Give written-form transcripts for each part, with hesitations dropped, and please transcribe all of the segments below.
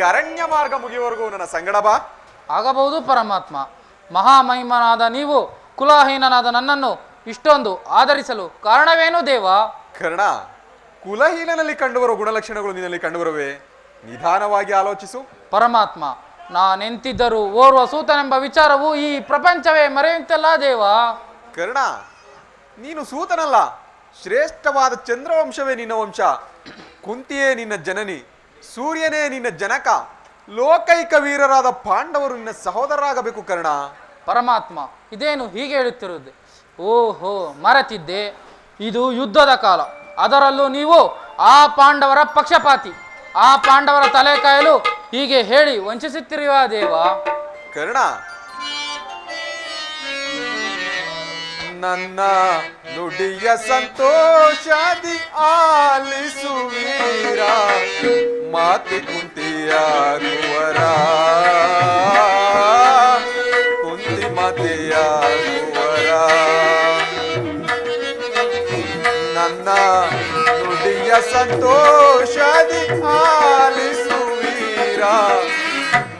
ಅರಣ್ಯ ಮಾರ್ಗ ಮುಗಿಯುವವರೆಗೂ ನನ್ನ ಸಂಗಡ ಬಾ. ಆಗಬಹುದು ಪರಮಾತ್ಮ. ಮಹಾಮಹಿಮನಾದ ನೀವು ಕುಲಹೀನನಾದ ನನ್ನನ್ನು ಇಷ್ಟೊಂದು ಆಧರಿಸಲು ಕಾರಣವೇನು ದೇವ? ಕರ್ಣ, ಕುಲಹೀನನಲ್ಲಿ ಕಂಡುಬರುವ ಗುಣಲಕ್ಷಣಗಳು ನಿನ್ನಲ್ಲಿ ಕಂಡುಬರುವೆ. ನಿಧಾನವಾಗಿ ಆಲೋಚಿಸು. ಪರಮಾತ್ಮ, ನಾನೆಂತಿದ್ದರೂ ಓರ್ವ ಸೂತನೆಂಬ ವಿಚಾರವು ಈ ಪ್ರಪಂಚವೇ ಮರೆಯುತ್ತಲ್ಲ ದೇವ. ಕರ್ಣ, ನೀನು ಸೂತನಲ್ಲ, ಶ್ರೇಷ್ಠವಾದ ಚಂದ್ರವಂಶವೇ ನಿನ್ನ ವಂಶ. ಕುಂತಿಯೇ ನಿನ್ನ ಜನನಿ, ಸೂರ್ಯನೇ ನಿನ್ನ ಜನಕ. ಲೋಕೈಕ ವೀರರಾದ ಪಾಂಡವರು ನಿನ್ನ ಸಹೋದರರಾಗಬೇಕು ಕರ್ಣ. ಪರಮಾತ್ಮ, ಇದೇನು ಹೀಗೆ ಹೇಳುತ್ತಿರುವುದು? ಓಹೋ, ಮರೆತಿದ್ದೆ. ಇದು ಯುದ್ಧದ ಕಾಲ. ಅದರಲ್ಲೂ ನೀವು ಆ ಪಾಂಡವರ ಪಕ್ಷಪಾತಿ. ಆ ಪಾಂಡವರ ತಲೆ ಕಾಯಲು ಹೀಗೆ ಹೇಳಿ ವಂಚಿಸುತ್ತಿರುವ ದೇವ. ಕರ್ಣ, ನನ್ನ ನುಡಿಯ ಸಂತೋಷದಿ ಆಲಿಸುವೀರ, ಮಾತಿ ಕುಂತಿಯ ಕುವರ, ಕುಂತಿ ಮಾತೆಯ ಕುವರ. ನನ್ನ ನುಡಿಯ ಸಂತೋಷದಿ ಆಲಿಸುವೀರ,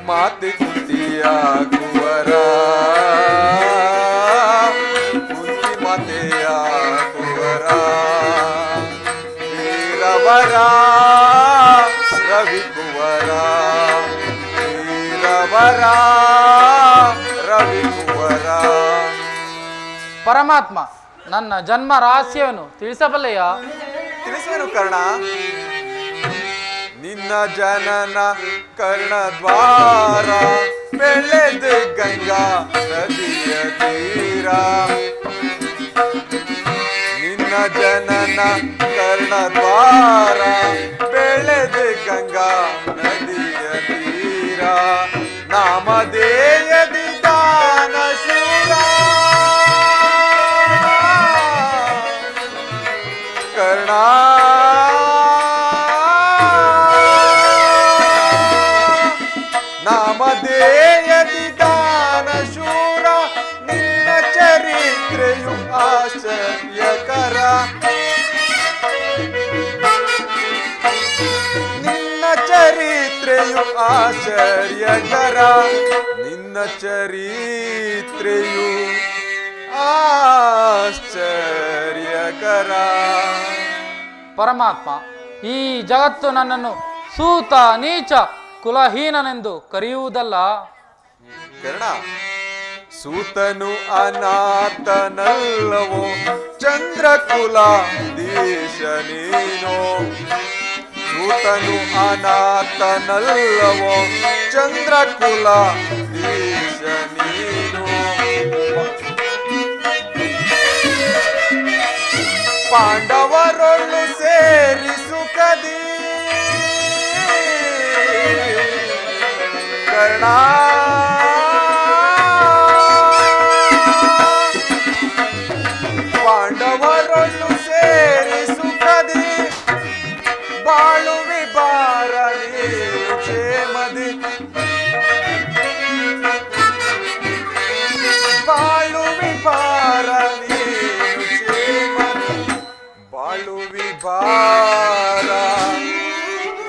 ಮಾತಿ ಕುಂತಿಯ ಕುವರ, ಕುಂತಿ ಮಾತೆಯ ಕುವರ. ವೀರವರ ರವಿಕುವರ, ವೀರವರ ರವಿಕುವರ. ಪರಮಾತ್ಮ, ನನ್ನ ಜನ್ಮ ರಹಸ್ಯವನ್ನು ತಿಳಿಸಬಲ್ಲೆಯಾ? ತಿಳಿಸುವೆನು ಕರ್ಣ. ನಿನ್ನ ಜನನ ಕರ್ಣದ್ವಾರ, ಬೆಳೆದು ಗಂಗಾ ನದಿಯ ತೀರ. ನಿನ್ನ ಜನನ ಕರ್ಣದ್ವಾರ, ಬೆಳೆದು ಗಂಗಾ ನದಿಯ ತೀರ. ನಾಮಧೇಯದಿ ದಾನ ಶೂರ, ಕರ್ಣ. ನಾಮಧೇಯದಿ ದಾನ ಶೂರ, ನಿನ್ನ ಚರಿತ್ರೆಯು ಆಶ್ಚರ್ಯಕರ. ನಿನ್ನ ಚರಿತ್ರೆಯು ಆಶ್ಚರ್ಯಕರ, ನಿನ್ನ ಚರಿತ್ರೆಯು ಆಶ್ಚರ್ಯಕರ. ಪರಮಾತ್ಮ, ಈ ಜಗತ್ತು ನನ್ನನ್ನು ಸೂತ, ನೀಚ, ಕುಲಹೀನನೆಂದು ಕರೆಯುವುದಲ್ಲ. ಕರ್ಣ, ಸೂತನು ಅನಾಥನಲ್ಲವೋ, ಚಂದ್ರಕುಲ ದೇಶ ನೀನೋ. ಸೂತನು ಅನಾಥನಲ್ಲವೋ, ಚಂದ್ರಕುಲ ದೇಶ ನೀನು. ಪಾಂಡವರೊಳ್ಳು ಸೇರಿಸುಕದಿ ಕರ್ಣ. ಪಾಂಡವರೊಳ್ಳು ಸೇರಿಸುಕದಿ, ಬಾಳುವಿ ಬಾರ ನೀನು ಕ್ಷೇಮದಿ. ಬಾಳುವಿ ಬಾರ ನೀನು ಕ್ಷೇಮದಿ, ಬಾಳುವಿ ಬಾರ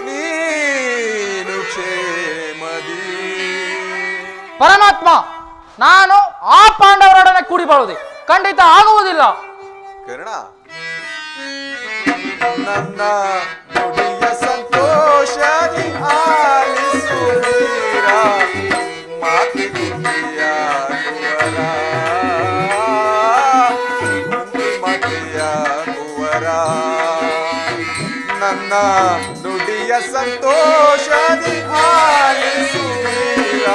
ನೀನು ಕ್ಷೇಮದಿ. ಪರಮಾತ್ಮ, ನಾನು ಆ ಪಾಂಡವರೊಡನೆ ಕೂಡಿ ಬಾಳುವುದೇ ಖಂಡಿತ ಆಗುವುದಿಲ್ಲ. ಕರ್ಣ, ನನ್ನ ನುಡಿಯ ಸಂತೋಷದಿ ಆಲಿಸುವೀರ, ಮಾತಿ ಕುಂತಿಯ ಕುವರ, ಕುಂತಿ ಮಾತೆಯ ಕುವರ. ನನ್ನ ನುಡಿಯ ಸಂತೋಷದಿ ಆಲಿಸುವೀರ,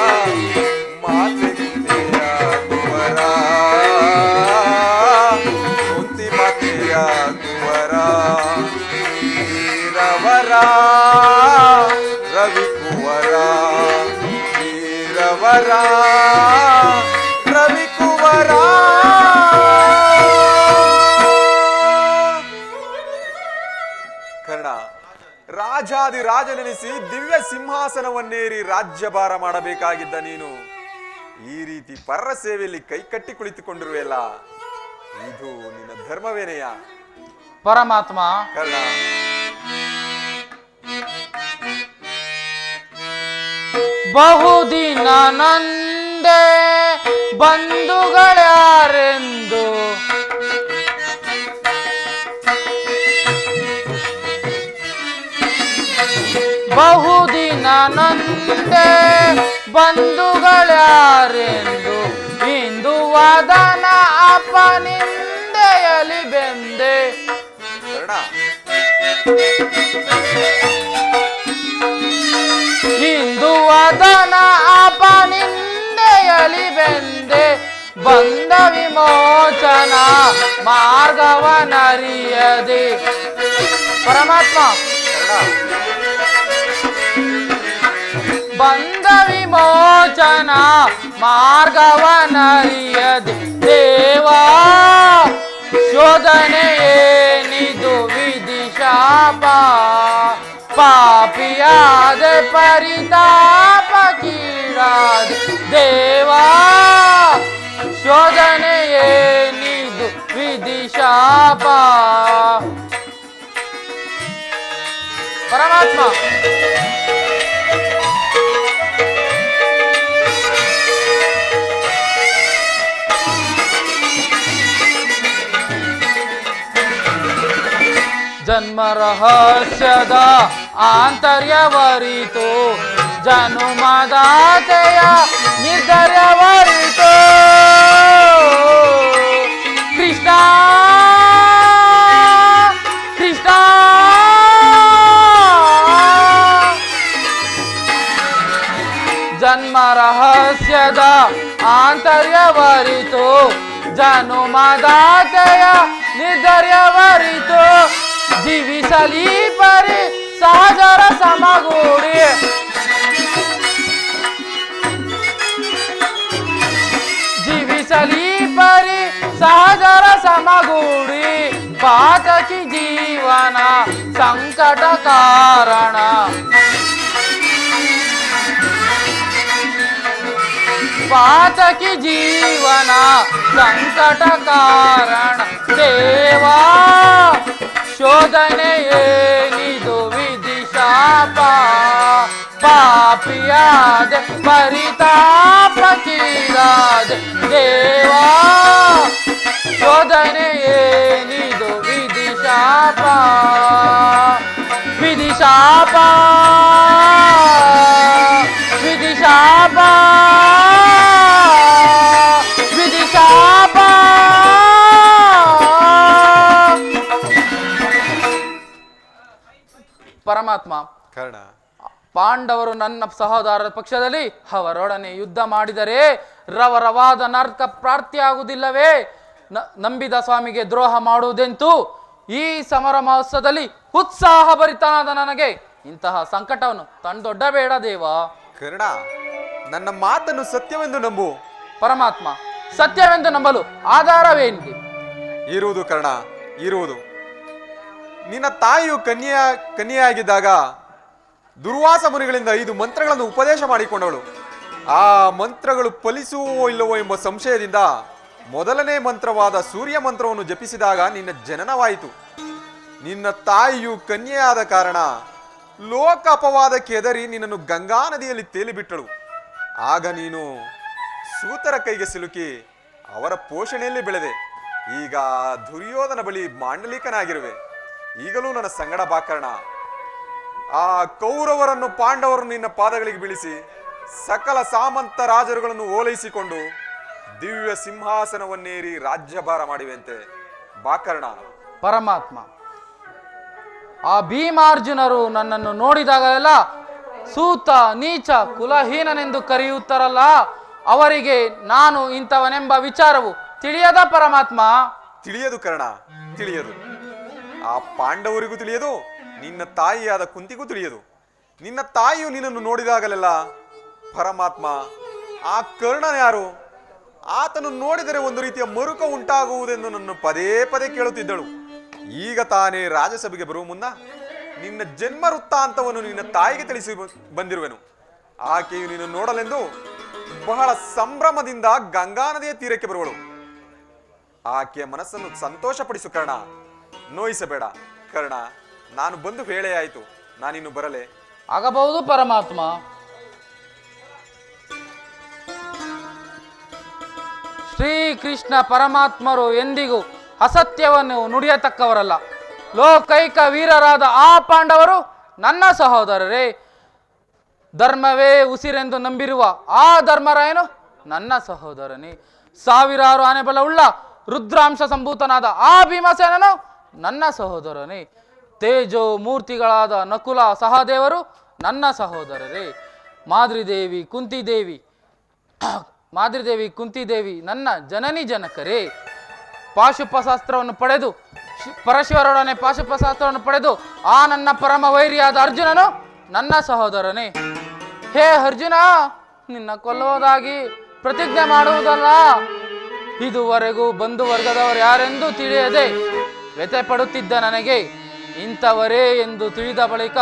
ಮಾತಿ ಕುಂತಿಯ ಕುವರ, ಕುಂತಿ ಮಾತೆಯ ಕುವರ. ವೀರವರ ರವಿಕುವರ, ವೀರವರ ರವಿಕುವರ. ಕರ್ಣ, ರಾಜಾದಿರಾಜನೆನಿಸಿ ದಿವ್ಯ ಸಿಂಹಾಸನವನ್ನೇರಿ ರಾಜ್ಯಭಾರ ಮಾಡಬೇಕಾಗಿದ್ದ ನೀನು ಈ ರೀತಿ ಪರರ ಸೇವೆಯಲ್ಲಿ ಕೈಕಟ್ಟಿ ಕುಳಿತುಕೊಂಡಿರುವೆಯಲ್ಲ, ಇದು ನಿನ್ನ ಧರ್ಮವೇನೆಯ? ಪರಮಾತ್ಮ, ಕರ್ಣ, ಬಹುದಿನ ನಂದೆ ಬಂಧುಗಳ್ಯಾರೆಂದು ಬಹುದಿನ ನಂದೆ ಬಂಧುಗಳ್ಯಾರೆಂದು ಇಂದು ವದನ ಅಪನಿಂದೆಯಲಿ ಬೆಂದೆ. ಕರ್ಣ, ಇಂದು ವದನ ಅಪನಿಂದೆಯಲಿ ಬೆಂದೆ ಬಂದ ವಿಮೋಚನ ಮಾರ್ಗವನರಿಯದೆ. ಪರಮಾತ್ಮ, ಬಂದ ವಿಮೋಚನ ಮಾರ್ಗವನರಿಯದೆ ದೇವಾ ಶೋಧನೆಯೇನಿದು ವಿಧಿ ಶಾಪ ಪಾಪಿಯಾದ ಪರಿತಾಪ ಕೀಡಾದ ದೇವಾ ಶೋಧನೆಯೇನಿದು ವಿಧಿ ಶಾಪ. ಪರಮಾತ್ಮ, ಜನ್ಮ ರಹಸ್ಯದ ಆಂತರ್ಯವರಿತು ಜನುಮದಾತೆಯ ನಿರ್ಧರ್ಯವರಿತು. ಕೃಷ್ಣ ಕೃಷ್ಣ ಜನ್ಮ ರಹಸ್ಯದ ಆಂತರ್ಯವರಿತು ಜನುಮದಾತೆಯ ನಿರ್ಧರ್ಯವರಿತು. ಜೀವಿಸಲಿ ಪರಿ ಸಹಜರ ಸಮಗೂಡಿ ಜೀವಿಸಲಿ ಪರಿ ಸಹಜರ ಸಮಗೂಡಿ ಪಾತಕಿ ಜೀವನ ಸಂಕಟ ಕಾರಣ. ಪಾತಕಿ ಜೀವನ ಸಂಕಟ ಕಾರಣ ದೇವಾ ಶೋಧನೆಯೇನಿದು ವಿಧಿ ಶಾಪ ಪಾಪಿಯಾದ ಪರಿತಾಪ ಕೀಡಾದ ದೇವಾ ಶೋಧನೆಯೇನಿದು ವಿಧಿ ಶಾಪ ವಿಧಿ ಶಾಪ ವಿಧಿ ಶಾಪ ವಿಧಿ ಶಾಪ. ಪರಮಾತ್ಮ, ಕರ್ಣ, ಪಾಂಡವರು ನನ್ನ ಸಹೋದರರ ಪಕ್ಷದಲ್ಲಿ ಅವರೊಡನೆ ಯುದ್ಧ ಮಾಡಿದರೆ ರವರವಾದ ನರ್ಕ ಪ್ರಾಪ್ತಿಯಾಗುವುದಿಲ್ಲವೇ? ನಂಬಿದ ಸ್ವಾಮಿಗೆ ದ್ರೋಹ ಮಾಡುವುದೆಂತೂ ಈ ಸಮರ ಮಹೋತ್ಸವದಲ್ಲಿ ಉತ್ಸಾಹ ಭರಿತನಾದ ನನಗೆ ಇಂತಹ ಸಂಕಟವನ್ನು ತಂದೊಡ್ಡಬೇಡ ದೇವ. ಕರ್ಣ, ನನ್ನ ಮಾತನ್ನು ಸತ್ಯವೆಂದು ನಂಬು. ಪರಮಾತ್ಮ, ಸತ್ಯವೆಂದು ನಂಬಲು ಆಧಾರವೇನಿದೆ? ಇರುವುದು ಕರ್ಣ, ಇರುವುದು. ನಿನ್ನ ತಾಯಿಯು ಕನ್ಯೆಯಾಗಿದ್ದಾಗ ದುರ್ವಾಸ ಮುನಿಗಳಿಂದ 5 ಮಂತ್ರಗಳನ್ನು ಉಪದೇಶ ಮಾಡಿಕೊಂಡವಳು. ಆ ಮಂತ್ರಗಳು ಫಲಿಸುವೋ ಇಲ್ಲವೋ ಎಂಬ ಸಂಶಯದಿಂದ ಮೊದಲನೇ ಮಂತ್ರವಾದ ಸೂರ್ಯ ಮಂತ್ರವನ್ನು ಜಪಿಸಿದಾಗ ನಿನ್ನ ಜನನವಾಯಿತು. ನಿನ್ನ ತಾಯಿಯು ಕನ್ಯೆಯಾದ ಕಾರಣ ಲೋಕ ಅಪವಾದಕ್ಕೆ ಹೆದರಿ ನಿನ್ನನ್ನು ಗಂಗಾ ನದಿಯಲ್ಲಿ ತೇಲಿಬಿಟ್ಟಳು. ಆಗ ನೀನು ಸೂತರ ಕೈಗೆ ಸಿಲುಕಿ ಅವರ ಪೋಷಣೆಯಲ್ಲಿ ಬೆಳೆದೆ. ಈಗ ದುರ್ಯೋಧನ ಬಳಿ ಮಾಂಡಲಿಕನಾಗಿರುವೆ. ಈಗಲೂ ನನ್ನ ಸಂಗಡ ಬಾಕರ್ಣ. ಆ ಕೌರವರನ್ನು ಪಾಂಡವರನ್ನು ನಿನ್ನ ಪಾದಗಳಿಗೆ ಬೀಳಿಸಿ ಸಕಲ ಸಾಮಂತ ರಾಜರುಗಳನ್ನು ಓಲೈಸಿಕೊಂಡು ದಿವ್ಯ ಸಿಂಹಾಸನವನ್ನೇರಿ ರಾಜ್ಯಭಾರ ಮಾಡಿವೆಂತೆ ಬಾಕರ್ಣ. ಪರಮಾತ್ಮ, ಆ ಭೀಮಾರ್ಜುನರು ನನ್ನನ್ನು ನೋಡಿದಾಗಲೆಲ್ಲ ಸೂತ ನೀಚ ಕುಲಹೀನನೆಂದು ಕರೆಯುತ್ತಾರಲ್ಲ, ಅವರಿಗೆ ನಾನು ಇಂಥವನೆಂಬ ವಿಚಾರವು ತಿಳಿಯದ ಪರಮಾತ್ಮ? ತಿಳಿಯದು ಕರ್ಣ, ತಿಳಿಯದು. ಆ ಪಾಂಡವರಿಗೂ ತಿಳಿಯದು, ನಿನ್ನ ತಾಯಿಯಾದ ಕುಂತಿಗೂ ತಿಳಿಯದು. ನಿನ್ನ ತಾಯಿಯು ನಿನ್ನನ್ನು ನೋಡಿದಾಗಲೆಲ್ಲ ಪರಮಾತ್ಮ ಆ ಕರ್ಣ ಯಾರು? ಆತನು ನೋಡಿದರೆ ಒಂದು ರೀತಿಯ ಮರುಕ ಉಂಟಾಗುವುದೆಂದು ನನ್ನ ಪದೇ ಪದೇ ಕೇಳುತ್ತಿದ್ದಳು. ಈಗ ತಾನೇ ರಾಜಸಭೆಗೆ ಬರುವ ಮುನ್ನ ನಿನ್ನ ಜನ್ಮ ವೃತ್ತಾಂತವನ್ನು ನಿನ್ನ ತಾಯಿಗೆ ತಿಳಿಸಿ ಬಂದಿರುವೆನು. ಆಕೆಯು ನಿನ್ನ ನೋಡಲೆಂದು ಬಹಳ ಸಂಭ್ರಮದಿಂದ ಗಂಗಾ ನದಿಯ ತೀರಕ್ಕೆ ಬರುವಳು. ಆಕೆಯ ಮನಸ್ಸನ್ನು ಸಂತೋಷಪಡಿಸು ಕರ್ಣ, ನೋಯಿಸಬೇಡ ಕರ್ಣ. ನಾನು ಬಂದು ವೇಳೆ ಆಯಿತು, ನಾನಿನ್ನು ಬರಲೆ? ಆಗಬಹುದು ಪರಮಾತ್ಮ. ಶ್ರೀಕೃಷ್ಣ ಪರಮಾತ್ಮರು ಎಂದಿಗೂ ಅಸತ್ಯವನ್ನು ನುಡಿಯತಕ್ಕವರಲ್ಲ. ಲೋಕೈಕ ವೀರರಾದ ಆ ಪಾಂಡವರು ನನ್ನ ಸಹೋದರರೇ. ಧರ್ಮವೇ ಉಸಿರೆಂದು ನಂಬಿರುವ ಆ ಧರ್ಮರಾಯನು ನನ್ನ ಸಹೋದರನೇ. ಸಾವಿರಾರು ಆನೆಬಲವುಳ್ಳ ರುದ್ರಾಂಶ ಸಂಭೂತನಾದ ಆ ಭೀಮಸೇನನು ನನ್ನ ಸಹೋದರನೇ. ತೇಜೋ ಮೂರ್ತಿಗಳಾದ ನಕುಲ ಸಹದೇವರು ನನ್ನ ಸಹೋದರರೇ. ಮಾದ್ರಿದೇವಿ ಕುಂತಿದೇವಿ ನನ್ನ ಜನನಿ ಜನಕರೇ. ಪಾಶುಪಶಾಸ್ತ್ರವನ್ನು ಪಡೆದು ಪರಶಿವರೊಡನೆ ಪಾಶುಪಶಾಸ್ತ್ರವನ್ನು ಪಡೆದು ಆ ನನ್ನ ಪರಮ ವೈರಿಯಾದ ಅರ್ಜುನನು ನನ್ನ ಸಹೋದರನೇ. ಹೇ ಅರ್ಜುನ, ನಿನ್ನ ಕೊಲ್ಲುವುದಾಗಿ ಪ್ರತಿಜ್ಞೆ ಮಾಡುವುದಲ್ಲ. ಇದುವರೆಗೂ ಬಂಧು ವರ್ಗದವರು ಯಾರೆಂದು ತಿಳಿಯದೆ ವ್ಯಥೆ ಪಡುತ್ತಿದ್ದ ನನಗೆ ಇಂಥವರೇ ಎಂದು ತಿಳಿದ ಬಳಿಕ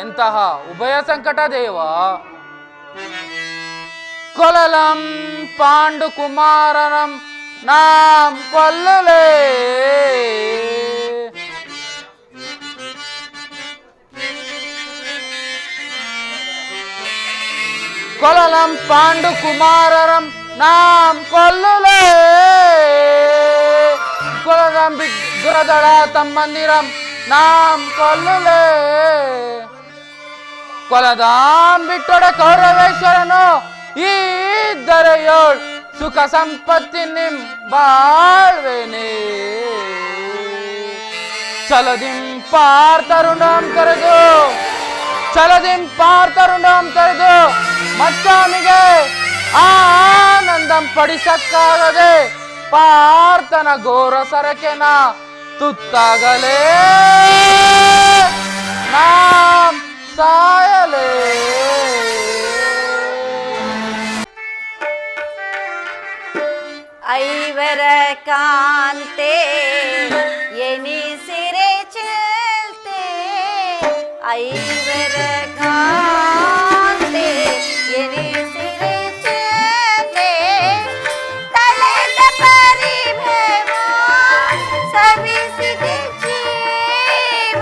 ಎಂತಹ ಉಭಯ ಸಂಕಟ ದೇವ. ಕೊಲಲಂ ಪಾಂಡು ಕುಮಾರನಂ ನಾಂ ಕೊಲ್ಲಲೇ. ಕೊಲಲಂ ಪಾಂಡು ಕುಮಾರರಂ ನಾಂ ಕೊಲ್ಲಲೇ. ಕೊಲಲಂ ದುರದಳ ತಮ್ಮಂದಿರಂ ನಾಂ ಕೊಲ್ಲಲೇ. ಕೊಲದಾಂ ಬಿಟ್ಟೊಡೆ ಕೌರವೇಶ್ವರನು ಇದ್ದರೆ ಯೋಳ್ ಸುಖ ಸಂಪತ್ತಿ ನಿಂ ಬಾಳ್ವೇನೆ. ಚಲದಿಂ ಪಾರ್ಥರುಣಂ ಕರೆದು ಮಚ್ಚಾಮಿಗೆ ಆನಂದಂ ಪಡಿಸಕ್ಕಾಗದೆ ಪಾರ್ಥನ ಘೋರ ಸರಕೆನ ತುತ್ತಾಗಲೇ ನಾಂ ಸಾಯಲೇ. ಐವರ ಕಾಂತೆ ಎನಿಸಿರೆ ಚೆಲ್ತೆ. ಐವರ ಕಾಂತೆ ಎನಿಸಿರೆ ಚೆಲ್ತೆ. ತಳೆದ ಪರಿಭವ ಸವಿಸಿದೆ ಜೀವ.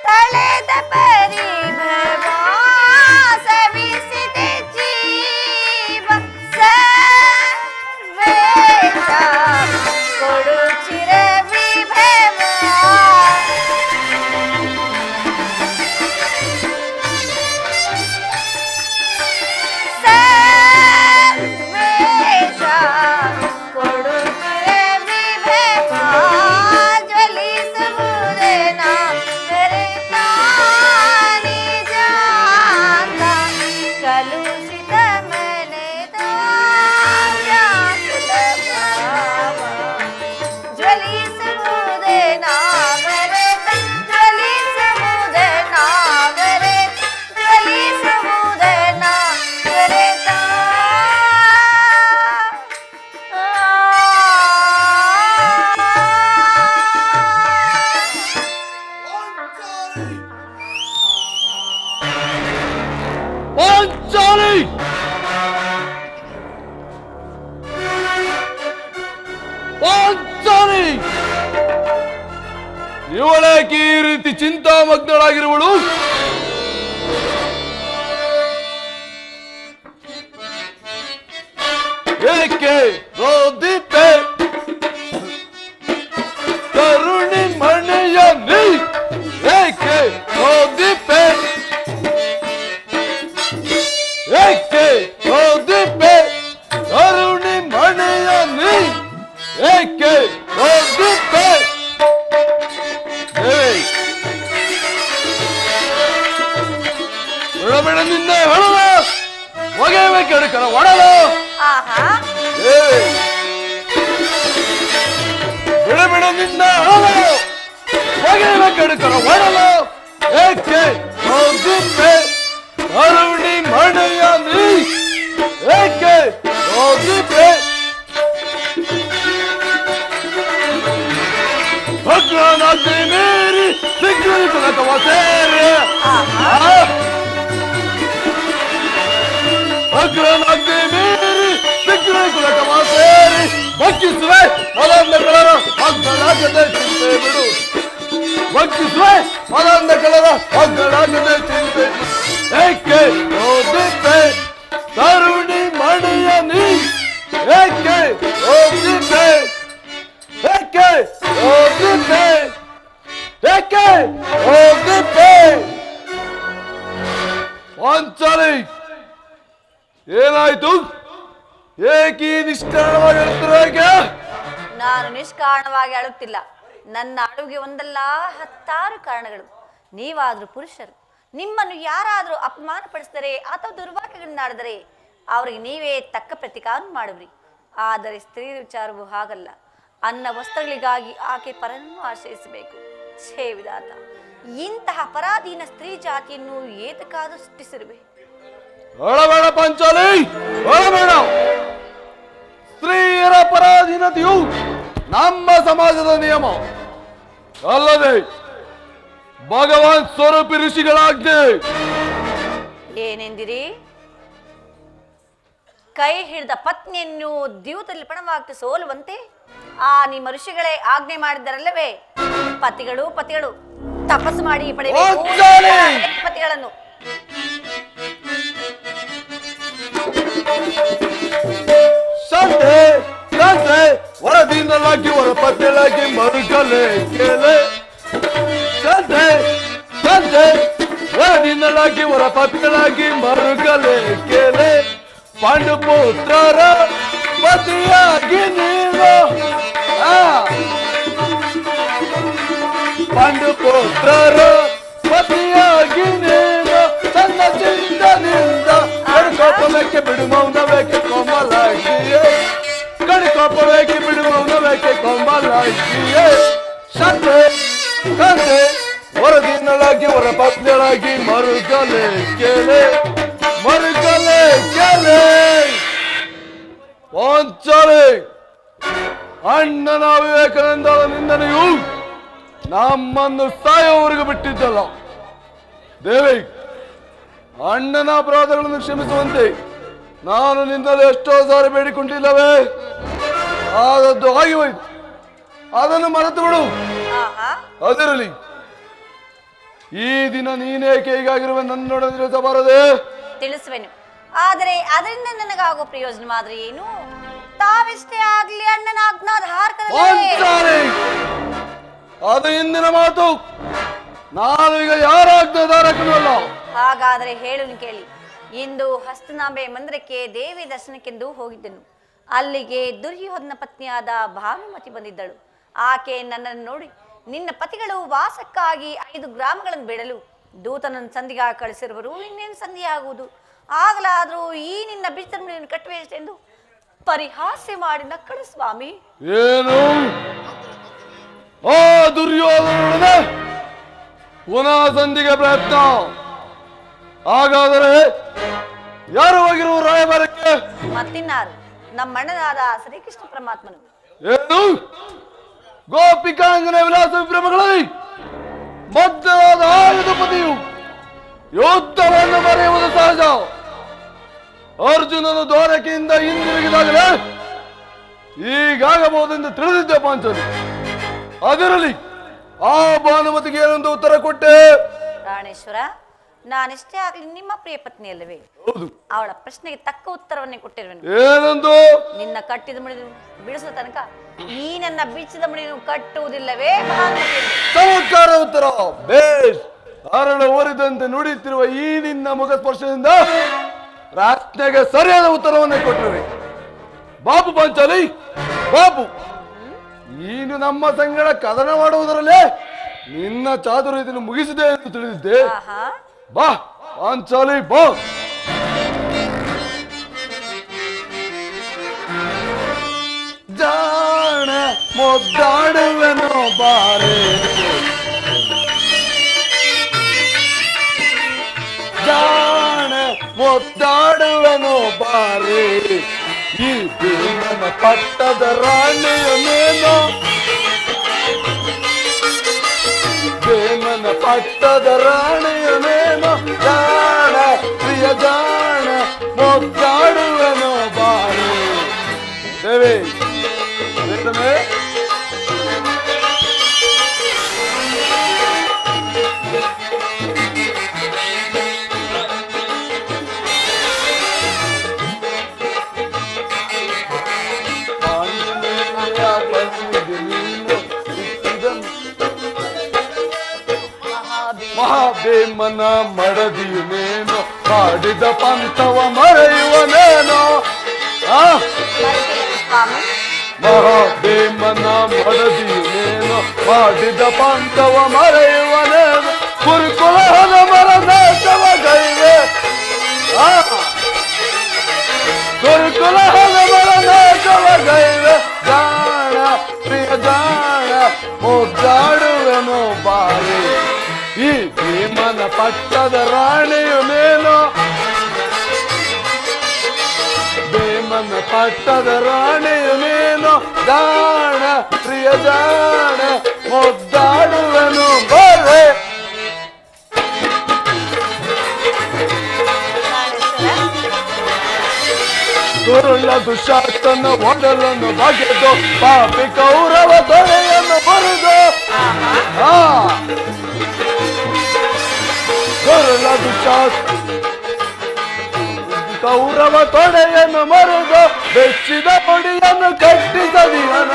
ತಳೆದ ಪರಿಭವ ಸವಿಸಿದೆ ಜೀವ. ಸರ್ವೇಶ ಕೊಡು ಚಿರ ವಿಭವ. ಸರ್ವೇಶ ಕೊಡು ಚಿರ ವಿಭವ. ಜ್ವಲಿಸುವುದೇನ ಕಲುಷಿತ ಮನೆದ ವ್ಯಾಕುಲ ಭಾವ. ಜ್ವಲಿಸುವುದೇ ನಾವರೆತ, ಜ್ವಲಿಸುವುದೇ ನಾವರೆತ, ಜ್ವಲಿಸುವುದೇ ನಾವರೆತ. ಇವಳೇಕೆ ಈ ರೀತಿ ಚಿಂತಾಮಗ್ನಳಾಗಿರುವಳು? ಏಕೆ ರೋದಿಪೆ ಕರುಣಿ ಮಣೆಯ ನೀ? ಏಕೆ ರೋದಿಪೆ? ಏಕೆ ರೋದಿಪೆ ಕರುಣಿ ಮಣೆಯ ನೀ? ಏಕೆ ರೋದಿಪೆ? ಬಿಡಬೇಡ ನಿನ್ನ ಹೊಳವ ಒಗೆಯಬೇಕೆಡುಕರ ಒಡಲು. ಬಿಡಬೇಡ ನಿನ್ನ ಹೊಳವ ಒಗೆಯಬೇಕೆಡುಕರ ಒಡಲು. ಏಕೆ ರೋದಿಪೆ ಕರುಣಿ ಮಣೆಯ ನೀ? ಏಕೆ ರೋದಿಪೆ? ಭಗ್ನಾನಾಗ್ತಿ ಮೇರಿ ಸಿಗ್ಗುಳಿ ಕುಲಕವ ಸೇರಿ. ಭಗ್ನಾನಾಗ್ತಿ ಮೇರಿ ಸಿಗ್ಗುಳಿ ಕುಲಕವ ಸೇರಿ. ಬಗ್ಗಿಸುವೆ ಮದಂದ ಕಲರ ಅಗ್ಗಲಾಗದೆ ಚಿಂತೆ ಬಿಡು. ಬಗ್ಗಿಸುವೆ ಮದಂದ ಕಲರ ಅಗ್ಗಲಾಗದೆ ಚಿಂತೆ ಏಕೆ ಓದಿದ್ದೆ ತರುಣಿ ಮಣಿಯ ನೀ ಏಕೆ ಓದಿದ್ದೆ ಏಕೆ ಓದಿದ್ದೆ ಏಕೆ ಓದಿದ್ದೆ ಪಾಂಚಾಲಿ ಏನಾಯ್ತು ಏಕೆ ನಿಷ್ಕಾರಣವಾಗಿ ಹೇಳ್ತಿರೋ ನಾನು ನಿಷ್ಕಾರಣವಾಗಿ ಅಳುತ್ತಿಲ್ಲ. ನನ್ನ ಅಳುಗೆ ಒಂದಲ್ಲ 10 ಕಾರಣಗಳು. ನೀವಾದ್ರೂ ಪುರುಷರು, ನಿಮ್ಮನ್ನು ಯಾರಾದ್ರೂ ಅಪಮಾನ ಪಡಿಸಿದರೆ ಅಥವಾ ದುರ್ವಾಕ್ಯಗಳನ್ನಾಡಿದರೆ ಅವರಿಗೆ ನೀವೇ ತಕ್ಕ ಪ್ರತಿಕಾರ ಮಾಡುವ್ರಿ. ಆದರೆ ಸ್ತ್ರೀ ವಿಚಾರವು ಹಾಗಲ್ಲ. ಅನ್ನ ವಸ್ತ್ರಗಳಿಗಾಗಿ ಆಕೆ ಪರನನ್ನು ಆಶ್ರಯಿಸಬೇಕು. ಛೇ ವಿಧಾತ, ಇಂತಹ ಪರಾಧೀನ ಸ್ತ್ರೀ ಜಾತಿಯನ್ನು ಏತಕ್ಕಾದ್ರೂ ಸೃಷ್ಟಿಸಿರುವೆ? ಅಳಬೇಡ ಪಂಚಾಲಿ, ಅಳಬೇಡ. ಸ್ತ್ರೀಯರ ಪರಾಧೀನತೆಯು ನಮ್ಮ ಸಮಾಜದ ನಿಯಮ ಅಲ್ಲದೆ ಭಗವಾನ್ ಸ್ವರೂಪಿ ಋಷಿಗಳಾಜ್ಞೆ. ಏನೆಂದಿರಿ? ಕೈ ಹಿಡಿದ ಪತ್ನಿಯನ್ನು ದ್ಯೂತದಲ್ಲಿ ಪಣವಾಗ್ತಿ ಸೋಲುವಂತೆ ಆ ನಿಮ್ಮ ಋಷಿಗಳೇ ಆಜ್ಞೆ ಮಾಡಿದ್ದರಲ್ಲವೇ? ಪತಿಗಳು ತಪಸ್ಸು ಮಾಡಿ ಪಡೆಯಬೇಕು ಪತಿಗಳನ್ನು. ಸಂತೆ ಸಂತೆ ಹೊರದಿಂದಲಾಗಿ ಹೊರ ಪತ್ತೆಲಾಗಿ ಮರುಗಲೆ ಕೇಳೆ. ಸಂತೆ ಸಂತೆ ಹೊರದಿಂದಲಾಗಿ ಹೊರ ಪತ್ತೆಲಾಗಿ ಮರುಗಲೆ ಕೇಳೆ. ಪಾಂಡುಪುತ್ರರ ಪತಿಯಾಗಿ ನೀನು ಪಾಂಡುಪುತ್ರರ ಪತಿಯಾಗಿ ನೀನು ತನ್ನ ಚಿಂತನಿಂದ ಕಣ್ಕೋಪಬೇಕೆ ಬಿಡು ಮೌನಬೇಕೆ ಕೋಮಲಾಗಿಯೇ ಕಣ್ಕೋಪಬೇಕೆ ಬಿಡು ಮೌನಬೇಕೆ ಕೋಮಲಾಗಿಯೇ. ಸಂತೆ ಸಂತೆ ಹೊರದಿನಳಾಗಿ ಹೊರ ಪತ್ನಿಗಳಾಗಿ ಮರುಗಲೆ ಕೇಳೆ ಮರುಗಲೆ ಕೇಳೆ. ಪಾಂಚಾಲಿ ಅಣ್ಣನ ವಿವೇಕಾನಂದರ ನಿಂದನೆಯು ನಮ್ಮನ್ನು ಸಾಯೋವರೆಗೂ ಬಿಟ್ಟಿದ್ದಲ್ಲ. ದೇವಿ, ಅಣ್ಣನ ಅಪರಾಧಗಳನ್ನು ಕ್ಷಮಿಸುವಂತೆ ನಾನು ನಿಂದಲೇ ಎಷ್ಟೋ ಸಾರಿ ಬೇಡಿಕೊಂಡಿಲ್ಲವೇ? ಆದದ್ದು ಆಗಿ ಹೋಯ್ತು, ಅದನ್ನು ಮರೆತು ಬಿಡು. ಅದರಲ್ಲಿ ಈ ದಿನ ನೀನೇಕೆ ಹೀಗಾಗಿರುವೆ ನನ್ನೊಡನೆ ತಿಳಿಸಬಾರದೆ? ತಿಳಿಸುವೆನು, ಆದರೆ ಅದರಿಂದ ನನಗಾಗೋ ಪ್ರಯೋಜನ ಮಾತ್ರ ಏನು? ತಾವೆಷ್ಟೇ ಆಗ್ಲಿ ಅಣ್ಣನ ಪಾಂಚಾಲಿ, ಅದು ಹಿಂದಿನ ಮಾತು. ನಾನು ಈಗ ಯಾರ ಆಜ್ಞಾಧಾರಕನೂ ಅಲ್ಲ. ಹಾಗಾದರೆ ಹೇಳು ಕೇಳಿ. ಇಂದು ಹಸ್ತನಾಂಬೆ ಮಂದಿರಕ್ಕೆ ದೇವಿ ದರ್ಶನಕ್ಕೆಂದು ಹೋಗಿದ್ದೆನು. ಅಲ್ಲಿಗೆ ದುರ್ಯೋಧನ ಪತ್ನಿಯಾದ ಭಾನುಮತಿ ಬಂದಿದ್ದಳು. ಆಕೆ ನನ್ನನ್ನು ನೋಡಿ, ನಿನ್ನ ಪತಿಗಳು ವಾಸಕ್ಕಾಗಿ 5 ಗ್ರಾಮಗಳನ್ನು ಬಿಡಲು ದೂತನನ್ನು ಸಂಧಿಗಾಗಿ ಕಳಿಸಿರುವರು, ಇನ್ನೇನು ಸಂಧಿಯಾಗುವುದು? ಆಗಲಾದರೂ ಈ ನಿನ್ನ ಬಿಚ್ಚನ್ನು ಕಟ್ಟುವೆ ಎಂದು ಪರಿಹಾಸ್ಯ ಮಾಡಿ ನಕ್ಕಳು ಸ್ವಾಮಿ. ಏನು ಆ ದುರ್ಯೋಧನ ಪುನಃ ಸಂಧಿಗೆ ಪ್ರಯತ್ನ? ಹಾಗಾದರೆ ಯಾರು ಹೋಗಿರುವ ರಾಯಭಾರಕ್ಕೆ? ಮತ್ತಿನ್ನಾರು, ನಮ್ಮಣ್ಣನಾದ ಶ್ರೀಕೃಷ್ಣ ಪರಮಾತ್ಮನು. ಏನು ಗೋಪಿಕಾಂಗನ ವಿಲಾಸ ವಿಭ್ರಮಗಳಲ್ಲಿ ಮಧ್ಯವಾದ ಆಯುಧಪತಿಯು ಯುದ್ಧವನ್ನು ಬರೆಯುವುದು ಸಹಜ. ಅರ್ಜುನನು ದ್ವಾರಕೆಯಿಂದ ಹಿಂದಿರುಗಿದಾಗಲೇ ಹೀಗಾಗಬಹುದೆಂದು ತಿಳಿದಿದ್ದೆ ಪಾಂಚಾಲಿ. ಅದರಲ್ಲಿ ಆ ಭಾನುಮತಿಗೆ ಏನೊಂದು ಉತ್ತರ ಕೊಟ್ಟೆ? ಪ್ರಾಣೇಶ್ವರ, ನಾನೆಷ್ಟೇ ಆಗ್ಲಿ ನಿಮ್ಮ ಪ್ರಿಯ ಪತ್ನಿ ಅಲ್ಲವೇ? ಹೌದು. ಅವಳ ಪ್ರಶ್ನೆಗೆ ತಕ್ಕ ಉತ್ತರವನ್ನೇ ಕೊಟ್ಟಿರುವೆನು. ಏನಂದು? ನಿನ್ನ ಕಟ್ಟಿದ ಮುಡಿದು ಬಿಡಿಸುವ ತನಕ ಈ ನನ್ನ ಬಿಚ್ಚಿದ ಮುಡಿಯನ್ನು ಕಟ್ಟುವುದಿಲ್ಲವೇ ಭಾನುಮತಿ? ಚಮತ್ಕಾರ ಉತ್ತರ. ಬೇಸ್ ಅರಳ ಓರಿದಂತೆ ನುಡಿಯುತ್ತಿರುವ ಈ ನಿನ್ನ ಮುಖ ಸ್ಪರ್ಶದಿಂದ ಪ್ರಶ್ನೆಗೆ ಸರಿಯಾದ ಉತ್ತರವನ್ನೇ ಕೊಟ್ಟಿರುವೆ. ಬಾಬು ಪಾಂಚಾಲಿ, ಬಾಬು, ನೀನು ನಮ್ಮ ಸಂಗಡ ಕದನ ಮಾಡುವುದರಲ್ಲೇ ನಿನ್ನ ಚಾತುರ್ಯತೆಯನ್ನು ಮುಗಿಸಿದೆ ಎಂದು ತಿಳಿದಿದ್ದೆ. ಬಾ ಪಾಂಚಾಲಿ, ಬಾ. ಜಾಣ ಮುದ್ದಾಡುವೆನು ಬಾರೆ, ಜಾಣ ಮುದ್ದಾಡುವೆನು ಬಾರೆ, ಈ ಭೀಮನ ಪಟ್ಟದ ರಾಣಿಯ ಮೇಲೋ, ಭೀಮನ ಪಟ್ಟದ ರಾಣಿಯ ಮೇಲೋ, ಜಾಣ ಪ್ರಿಯ ಜಾಣ ಮುದ್ದಾಡುವೆನು ಬಾರೆ. ದೇವಿ ಬೇಡವೇ? ಬಂದಿದೆ ನೀನು ಹುಟ್ಟಿದ ಮಹಾಭೀಮ ಮಹಾಭೀಮನ ಮಡದಿಯುನೇನು ಮಾಡಿದ ಪಂಥವ ಮರೆಯುವನೇನೋ ಮರೆತಿಲ್ಲ ಸ್ವಾಮಿ. ಮಹಾಭೀಮನ ಮಡದಿಯುನೇನು ಮಾಡಿದ ಪಂಥವ ಮರೆಯುವನೇನು ಕುರುಕುಲಹದ ಮರದೇಶವ ಗೈವೆ ಕುರುಕುಲಹದ ಮರದೇಶವ ಗೈವೆ ಜಾಣ ಪ್ರಿಯ ಜಾಣ ಮುದ್ದಾಡುವೆನು ಬಾರಿ ಈ ಭೀಮನ ಪಟ್ಟದ ರಾಣಿಯು ನೀನು ಭೀಮನ ಪಟ್ಟದ ರಾಣಿಯು ನೀನು ಜಾಣ ಪ್ರಿಯ ಜಾಣ ಮುದ್ದಾಡುವೆನು ಬಾರಿ ದುರುಳ ದುಶಾಸನ ಒಡಲನ್ನು ಬಗೆದು ಪಾಪಿ ಕೌರವ ತೊಳೆಯನ್ನು ಬರೆದು ದುರುಳ ದುಶಾಸ ಕೌರವ ತೊಡೆಯನ್ನು ಮರೆದು ಬೆಚ್ಚಿದ ಮುಡಿಯನ್ನು ಕಟ್ಟಿಸದಿಹನ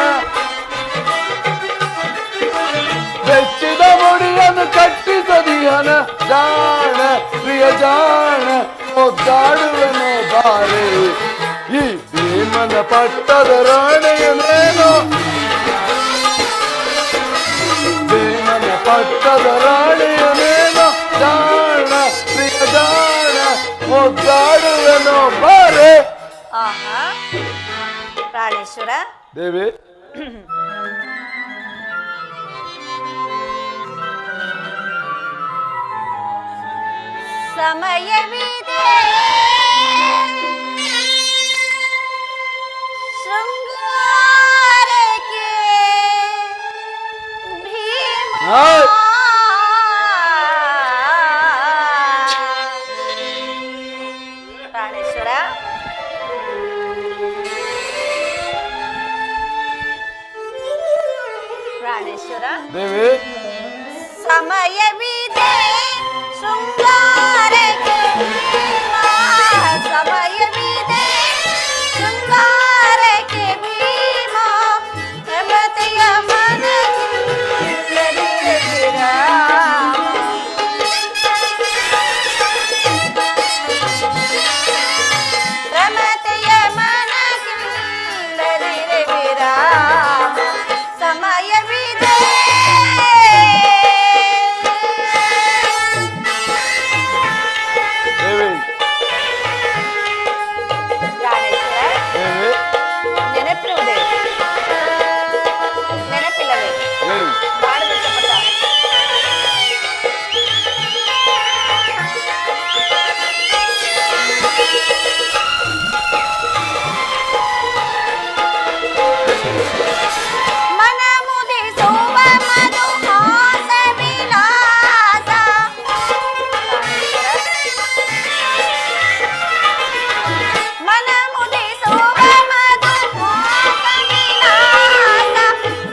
ಬೆಚ್ಚಿದ ಮುಡಿಯನ್ನು ಕಟ್ಟಿಸದಿಹನ ಜಾಣ ಪ್ರಿಯ ಜಾಣ ಮುದ್ದಾಡುವೆನು ಬಾರಿ ಈ ಭೀಮನ ಪಟ್ಟದ ರಾಣಿಯನೇನು ಭೀಮನ ಪಟ್ಟದ ರಾಣಿಯನೇನು ಜಾಣ ಪ್ರಿಯ ಜಾಣ ಮುದ್ದಾಡುವೆನು ಬಾರೆ ಆಹಾ ಪ್ರಾಣೇಶ್ವರ ದೇವಿ ಸಮಯವಿದೆ ಶೃಂಗಾರಕ್ಕೆ ಭೀಮ ಪ್ರಾಣೇಶ್ವರ ಪ್ರಾಣೇಶ್ವರ ದೇವಿ ಸಮಯವಿದೆ ಶೃಂಗಾರಕ್ಕೆ ಭೀಮ ಸಮಯವಿದೆ ಶೃಂಗಾರಕ್ಕೆ ಭೀಮ ಪ್ರಮತೆಯ ಪ್ರಮತೆಯ ಮನಗಿಲ್ಲದಿರೆ ವಿರಾಮ ಸಮಯವಿದೆ ದೇವಿ ಪ್ರಾಣೇಶ್ವರ ದೇವಿ ನೆನಪಿರುವುದೇ ನೆನಪಿಲ್ಲವೇ ಹೇಳಿ ಮಾಡಿದ ಶಪಥ ಮನ ಮುದಿಸುವ ಮಧುಹಾಸ ವಿಲಾಸ ಮನ ಮುದಿಸುವ ಮಧುಹಾಸ ವಿಲಾಸ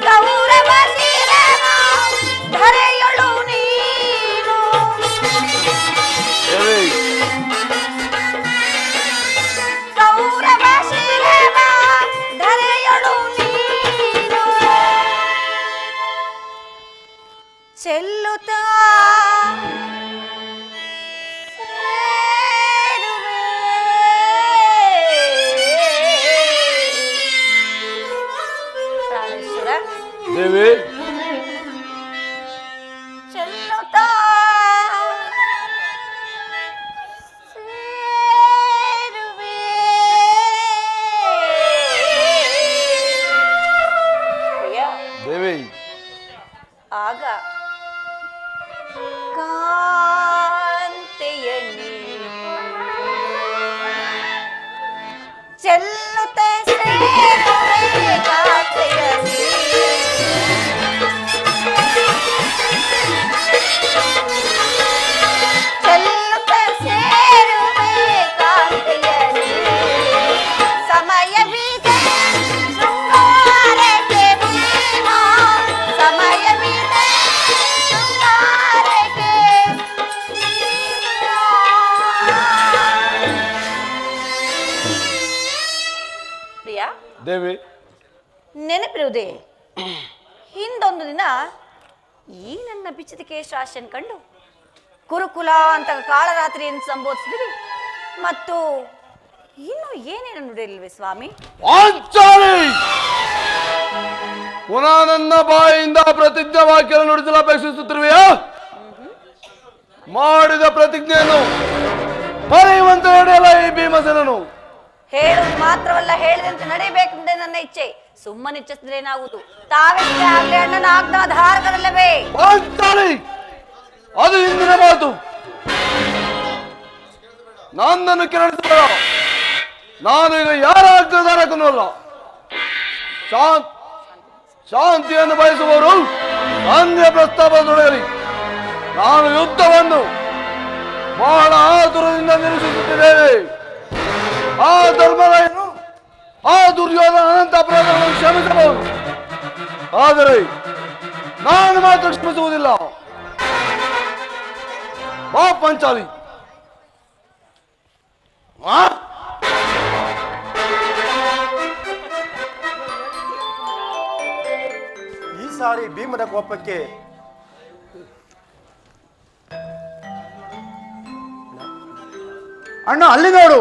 ಗೌರವ ಶಿರವ ಧರೆಯೊಳು ನೀನು ದೇವಿ ಗೌರವ ಶಿರವ ಧರೆಯೊಳು ನೀನು ಚೆಲ್ಲುತ್ತಾ ಸೇರುವೆ. ಪ್ರಾಣೇಶ್ವರ ದೇವಿ ಚೆಲ್ಲುತ್ತಾ ಸೇರುವೆ. ಪ್ರಿಯ, ದೇವಿ ಆಗ ಕಾಂತೆಯ ಚೆಲ್ಲುತ್ತ ಸೇರುವೆ ಕಾಂತೆಯ ಚೆಲ್ಲುತ್ತ ಸೇರುವೆ ಕಾಂತೆಯ ಸಮಯವಿದೆ ಶೃಂಗಾರಕ್ಕೆ ಭೀಮ ಸಮಯವಿದೆ ಇರುವುದೇ? ಹಿಂದೊಂದು ದಿನ ಈ ನನ್ನ ಬಿಚ್ಚದಿಕೆ ಶಾಸನ ಕಂಡು ಕುರುಕುಲ ಅಂತ ಕಾಳರಾತ್ರಿಯನ್ನು ಸಂಬೋಧಿಸಿದಿರಿ, ಮತ್ತು ಇನ್ನು ಏನೇನು ನುಡಿಯಲಿವೆ ಸ್ವಾಮಿ? ಪುನಃ ನನ್ನ ಬಾಯಿಂದ ಪ್ರತಿಜ್ಞಾ ವಾಕ್ಯ ನುಡಿಸಲು ಅಪೇಕ್ಷಿಸುತ್ತಿರುವೆಯಾ? ಮಾಡಿದ ಪ್ರತಿಜ್ಞೆಯನ್ನು ಮರೆಯುವಂತೆ ನಡೆಯಲ್ಲ ಈ ಭೀಮಸೇನನು. ಹೇಳುವುದು ಮಾತ್ರವಲ್ಲ, ಹೇಳಿದಂತೆ ನಡೆಯಬೇಕೆಂದೇ ನನ್ನ ಇಚ್ಛೆ. ಸುಮ್ಮನೆ ಇಚ್ಛಿಸಿದ್ರೆ ಏನಾಗುವುದು? ತಾವೆಷ್ಟೇ ಆಗ್ಲಿ ಅಣ್ಣನ ಆಜ್ಞಾಧಾರಕರಲ್ಲವೇ? ಅದು ಹಿಂದಿನ ಮಾತು. ನನ್ನನ್ನು ಕೆರಳಿಸಬೇಡ. ನಾನು ಈಗ ಯಾರ ಆಜ್ಞಾಧಾರಕನೂ ಅಲ್ಲ. ಶಾಂತಿಯನ್ನು ಬಯಸುವವರು ಅನ್ಯ ಪ್ರಸ್ತಾಪದೊಡಗಲಿ. ನಾನು ಯುದ್ಧವನ್ನು ಬಹಳ ಆತುರದಿಂದ ನಿರೀಕ್ಷಿಸುತ್ತಿದ್ದೇನೆ. ಆ ಧರ್ಮರಾಯನು ಆ ದುರ್ಯೋಧನ ಅನಂತ ಅಪರಾಧಗಳನ್ನು ಕ್ಷಮಿಸಬಹುದು, ಆದರೆ ನಾನು ಮಾತ್ರ ಕ್ಷಮಿಸುವುದಿಲ್ಲ. ಬಾ ಪಂಚಾಲಿ. ಈ ಸಾರಿ ಭೀಮನ ಕೋಪಕ್ಕೆ ಅಣ್ಣ, ಅಲ್ಲಿ ನೋಡು,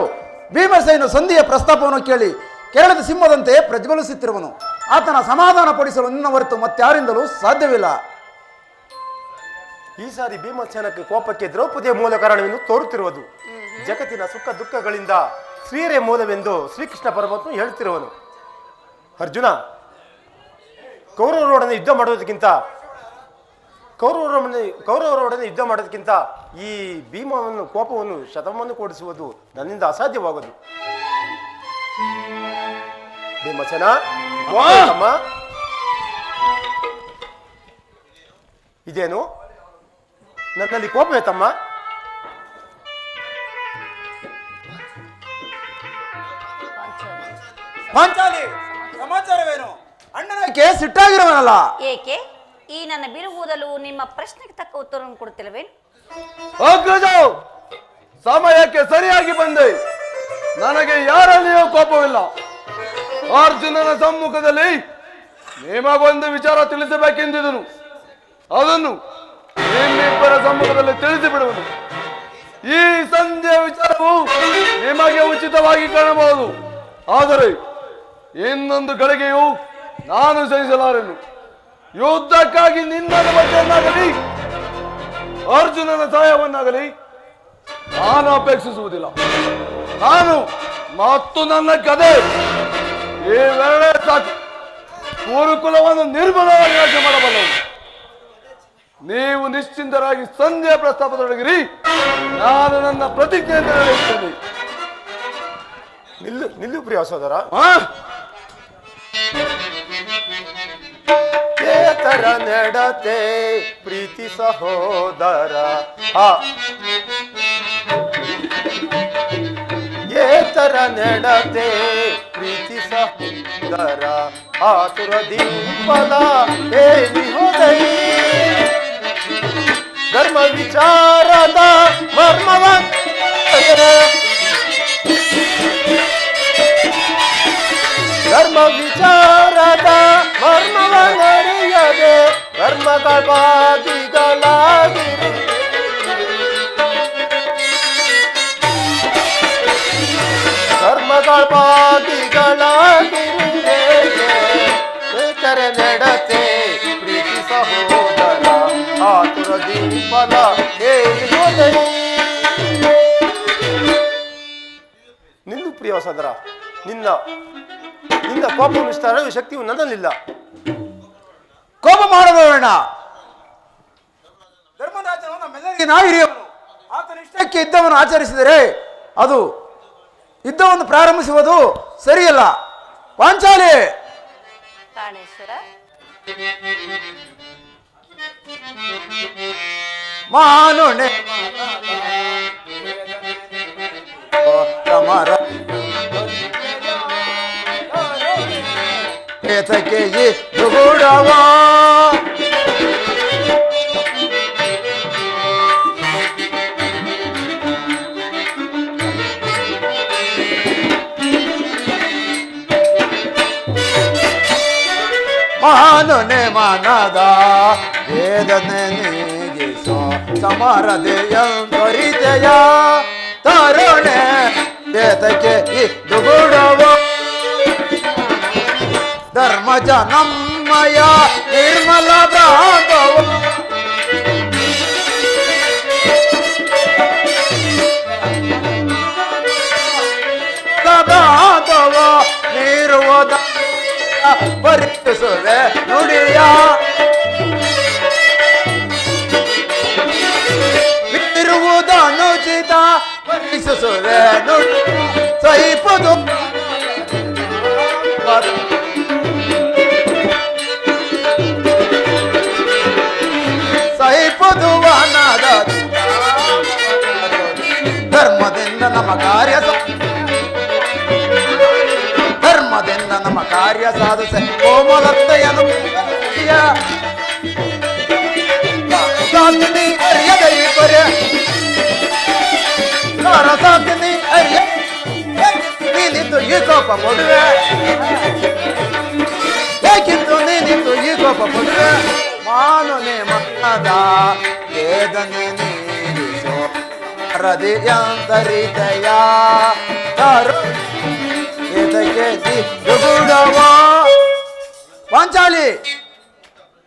ಭೀಮಸೇನ ಸಂಧಿಯ ಪ್ರಸ್ತಾಪವನ್ನು ಕೇಳಿ ಕೆರಳದ ಸಿಂಹದಂತೆ ಪ್ರಜ್ವಲಿಸುತ್ತಿರುವನು. ಆತನ ಸಮಾಧಾನ ಪಡಿಸಲು ನಿನ್ನ ಹೊರತು ಮತ್ತಾರಿಂದಲೂ ಸಾಧ್ಯವಿಲ್ಲ. ಈ ಸಾರಿ ಭೀಮಸೇನಕ್ಕೆ ಕೋಪಕ್ಕೆ ದ್ರೌಪದಿಯ ಮೂಲ ಕಾರಣವೆಂದು ತೋರುತ್ತಿರುವುದು. ಜಗತ್ತಿನ ಸುಖ ದುಃಖಗಳಿಂದ ಸ್ತ್ರೀಯರೇ ಮೂಲವೆಂದು ಶ್ರೀಕೃಷ್ಣ ಪರಮಾತ್ಮ ಹೇಳುತ್ತಿರುವನು. ಅರ್ಜುನ, ಕೌರವರೊಡನೆ ಯುದ್ಧ ಮಾಡೋದಕ್ಕಿಂತ ಈ ಭೀಮವನ್ನು ಕೋಪವನ್ನು ಶತವನ್ನು ಕೂಡಿಸುವುದು ನನ್ನಿಂದ ಅಸಾಧ್ಯವಾಗದು. ಭೀಮಸೇನ, ಅಮ್ಮ, ಇದೇನು ನನ್ನಲ್ಲಿ ಕೋಪವೇ ತಮ್ಮ? ಪಾಂಚಾಲಿ, ಸಮಾಚಾರವೇನು? ಅಣ್ಣನಕ್ಕೆ ಸಿಟ್ಟಾಗಿರುವನಲ್ಲ? ಏಕೆ? ಈ ನನ್ನ ಬಿರುವುದಲು ನಿಮ್ಮ ಪ್ರಶ್ನೆಗೆ ತಕ್ಕ ಉತ್ತರವನ್ನು ಕೊಡುತ್ತಿಲ್ಲವೇನು? ಅಗ್ರಜ, ಸಮಯಕ್ಕೆ ಸರಿಯಾಗಿ ಬಂದೆ. ನನಗೆ ಯಾರಲ್ಲಿಯೂ ಕೋಪವಿಲ್ಲ. ಅರ್ಜುನನ ಸಮ್ಮುಖದಲ್ಲಿ ನಿಮಗೊಂದು ವಿಚಾರ ತಿಳಿಸಬೇಕೆಂದಿದನು. ಅದನ್ನು ನಿಮ್ಮಿಬ್ಬರ ಸಮ್ಮುಖದಲ್ಲಿ ತಿಳಿಸಿಬಿಡುವನು. ಈ ಸಂಜೆಯ ವಿಚಾರವು ನಿಮಗೆ ಉಚಿತವಾಗಿ ಕಾಣಬಹುದು, ಆದರೆ ಇನ್ನೊಂದು ಗಳಿಗೆಯೂ ನಾನು ಸಹಿಸಲಾರೆನು. ಯುದ್ಧಕ್ಕಾಗಿ ನಿನ್ನ ಅನುಮತಿಯನ್ನಾಗಲಿ ಅರ್ಜುನನ ಸಹಾಯವನ್ನಾಗಲಿ ನಾನು ಅಪೇಕ್ಷಿಸುವುದಿಲ್ಲ. ನಾನು ಮತ್ತು ನನ್ನ ಕಥೆ ಇವೆರಡೇ ಸಾಕು ಗುರುಕುಲವನ್ನು ನಿರ್ಮಲವಾಗಿ ನಾಶ ಮಾಡಬಲ್ಲವು. ನೀವು ನಿಶ್ಚಿಂತರಾಗಿ ಸಂಜೆಯ ಪ್ರಸ್ತಾಪದೊಡಗಿರಿ. ನಾನು ನನ್ನ ಪ್ರತಿಜ್ಞೆಯನ್ನು ನೆರವೇರಿಸುತ್ತೇನೆ. ನಿಲ್ಲು ಪ್ರಿಯ ಸೋದರ. ತರ ನಡತೆ ಪ್ರೀತಿ ಸಹೋದರ, ಏತರ ನಡತೆ ಪ್ರೀತಿ ಸಹೋದರ, ಆತುರದಿ ಫಲ ಹೇಳಿ ಹೋದೈ. ಧರ್ಮ ವಿಚಾರದ ಮರ್ಮವ ಧರ್ಮ ವಿಚಾರದ ಮರ್ಮವ ನಡೆಯದೆ ಧರ್ಮಗಳಾಗಿರಿ. ಧರ್ಮಗಳಾಗಿರಿ ನಡತೆ ಪ್ರೀತಿ ಸಹೋದರ, ಆತುರದಿ ಫಲ ಹೇಳಿ ಹೋದೈ. ನಿಲ್ಲು ಪ್ರಿಯ ಸೋದರ. ನಿನ್ನ ಕೋಪ ವಿಸ್ತಾರ ಶಕ್ತಿಯು ನನ್ನಲ್ಲಿಲ್ಲ. ಕೋಪ ಮಾಡಬೇಡ. ಧರ್ಮರಾಜನು ನಮ್ಮೆಲ್ಲರಿಗೆ ನಾವು ಹಿರಿಯವನು. ಆತನ ಇಷ್ಟಕ್ಕೆ ಯುದ್ಧವನ್ನು ಆಚರಿಸಿದರೆ ಅದು ಯುದ್ಧವನ್ನು ಪ್ರಾರಂಭಿಸುವುದು ಸರಿಯಲ್ಲ. ಪಾಂಚಾಲಿ, ಪ್ರಾಣೇಶ್ವರ, ಮಾನುಣೆ ಏತಕ್ಕೆ ದುಗುಡವಾ ಮಾನನೆ ಮನದ ವೇದನೆ ನೀಗಿಸೋ ಸಮರದೆಯ ತ್ವರಿತೆಯ ತರುಣೆ ಏತಕ್ಕೆ ಇದು ಗುಡವ ಧರ್ಮಜ ನಮ್ಮಯ ನಿರ್ಮಲ ಭ್ರಾಂತವ ಭ್ರಾಂತವ ನೀರುವುದ ಪರಿಸುವೆ ನುಡಿಯ ಇರುವುದನುಚಿತ ಪರಿಸುವೆ ನುಡಿ ಸಹಿಪುದು ಸಹಿಪುದು ವನದ ಧರ್ಮದಿಂದ ನಮ್ಮ ಕಾರ್ಯ ಧರ್ಮದಿಂದ ನಮ್ಮ ಕಾರ್ಯ ಸಾಧಿಸ ಕೋಮಲತೆಯನ್ನು ಸಾಕಿನಿ ಅರಿಯದ ಇಬ್ಬರ ಸಾಕಿನಿ ಅರಿಯ ನೀನಿದ್ದು ಈ ಕೋಪ ಕೊಡುವೆ ಏಕಿತ್ತು ನೀನಿದ್ದು ಈ ಕೋಪ ಕೊಡುವೆ ಮಾನನೆ ಮನದ ವೇದನೆ ನೀಡಿಸೋ ಹೃದಯಾಂತರಿದಯ ಪಾಂಚಾಲಿ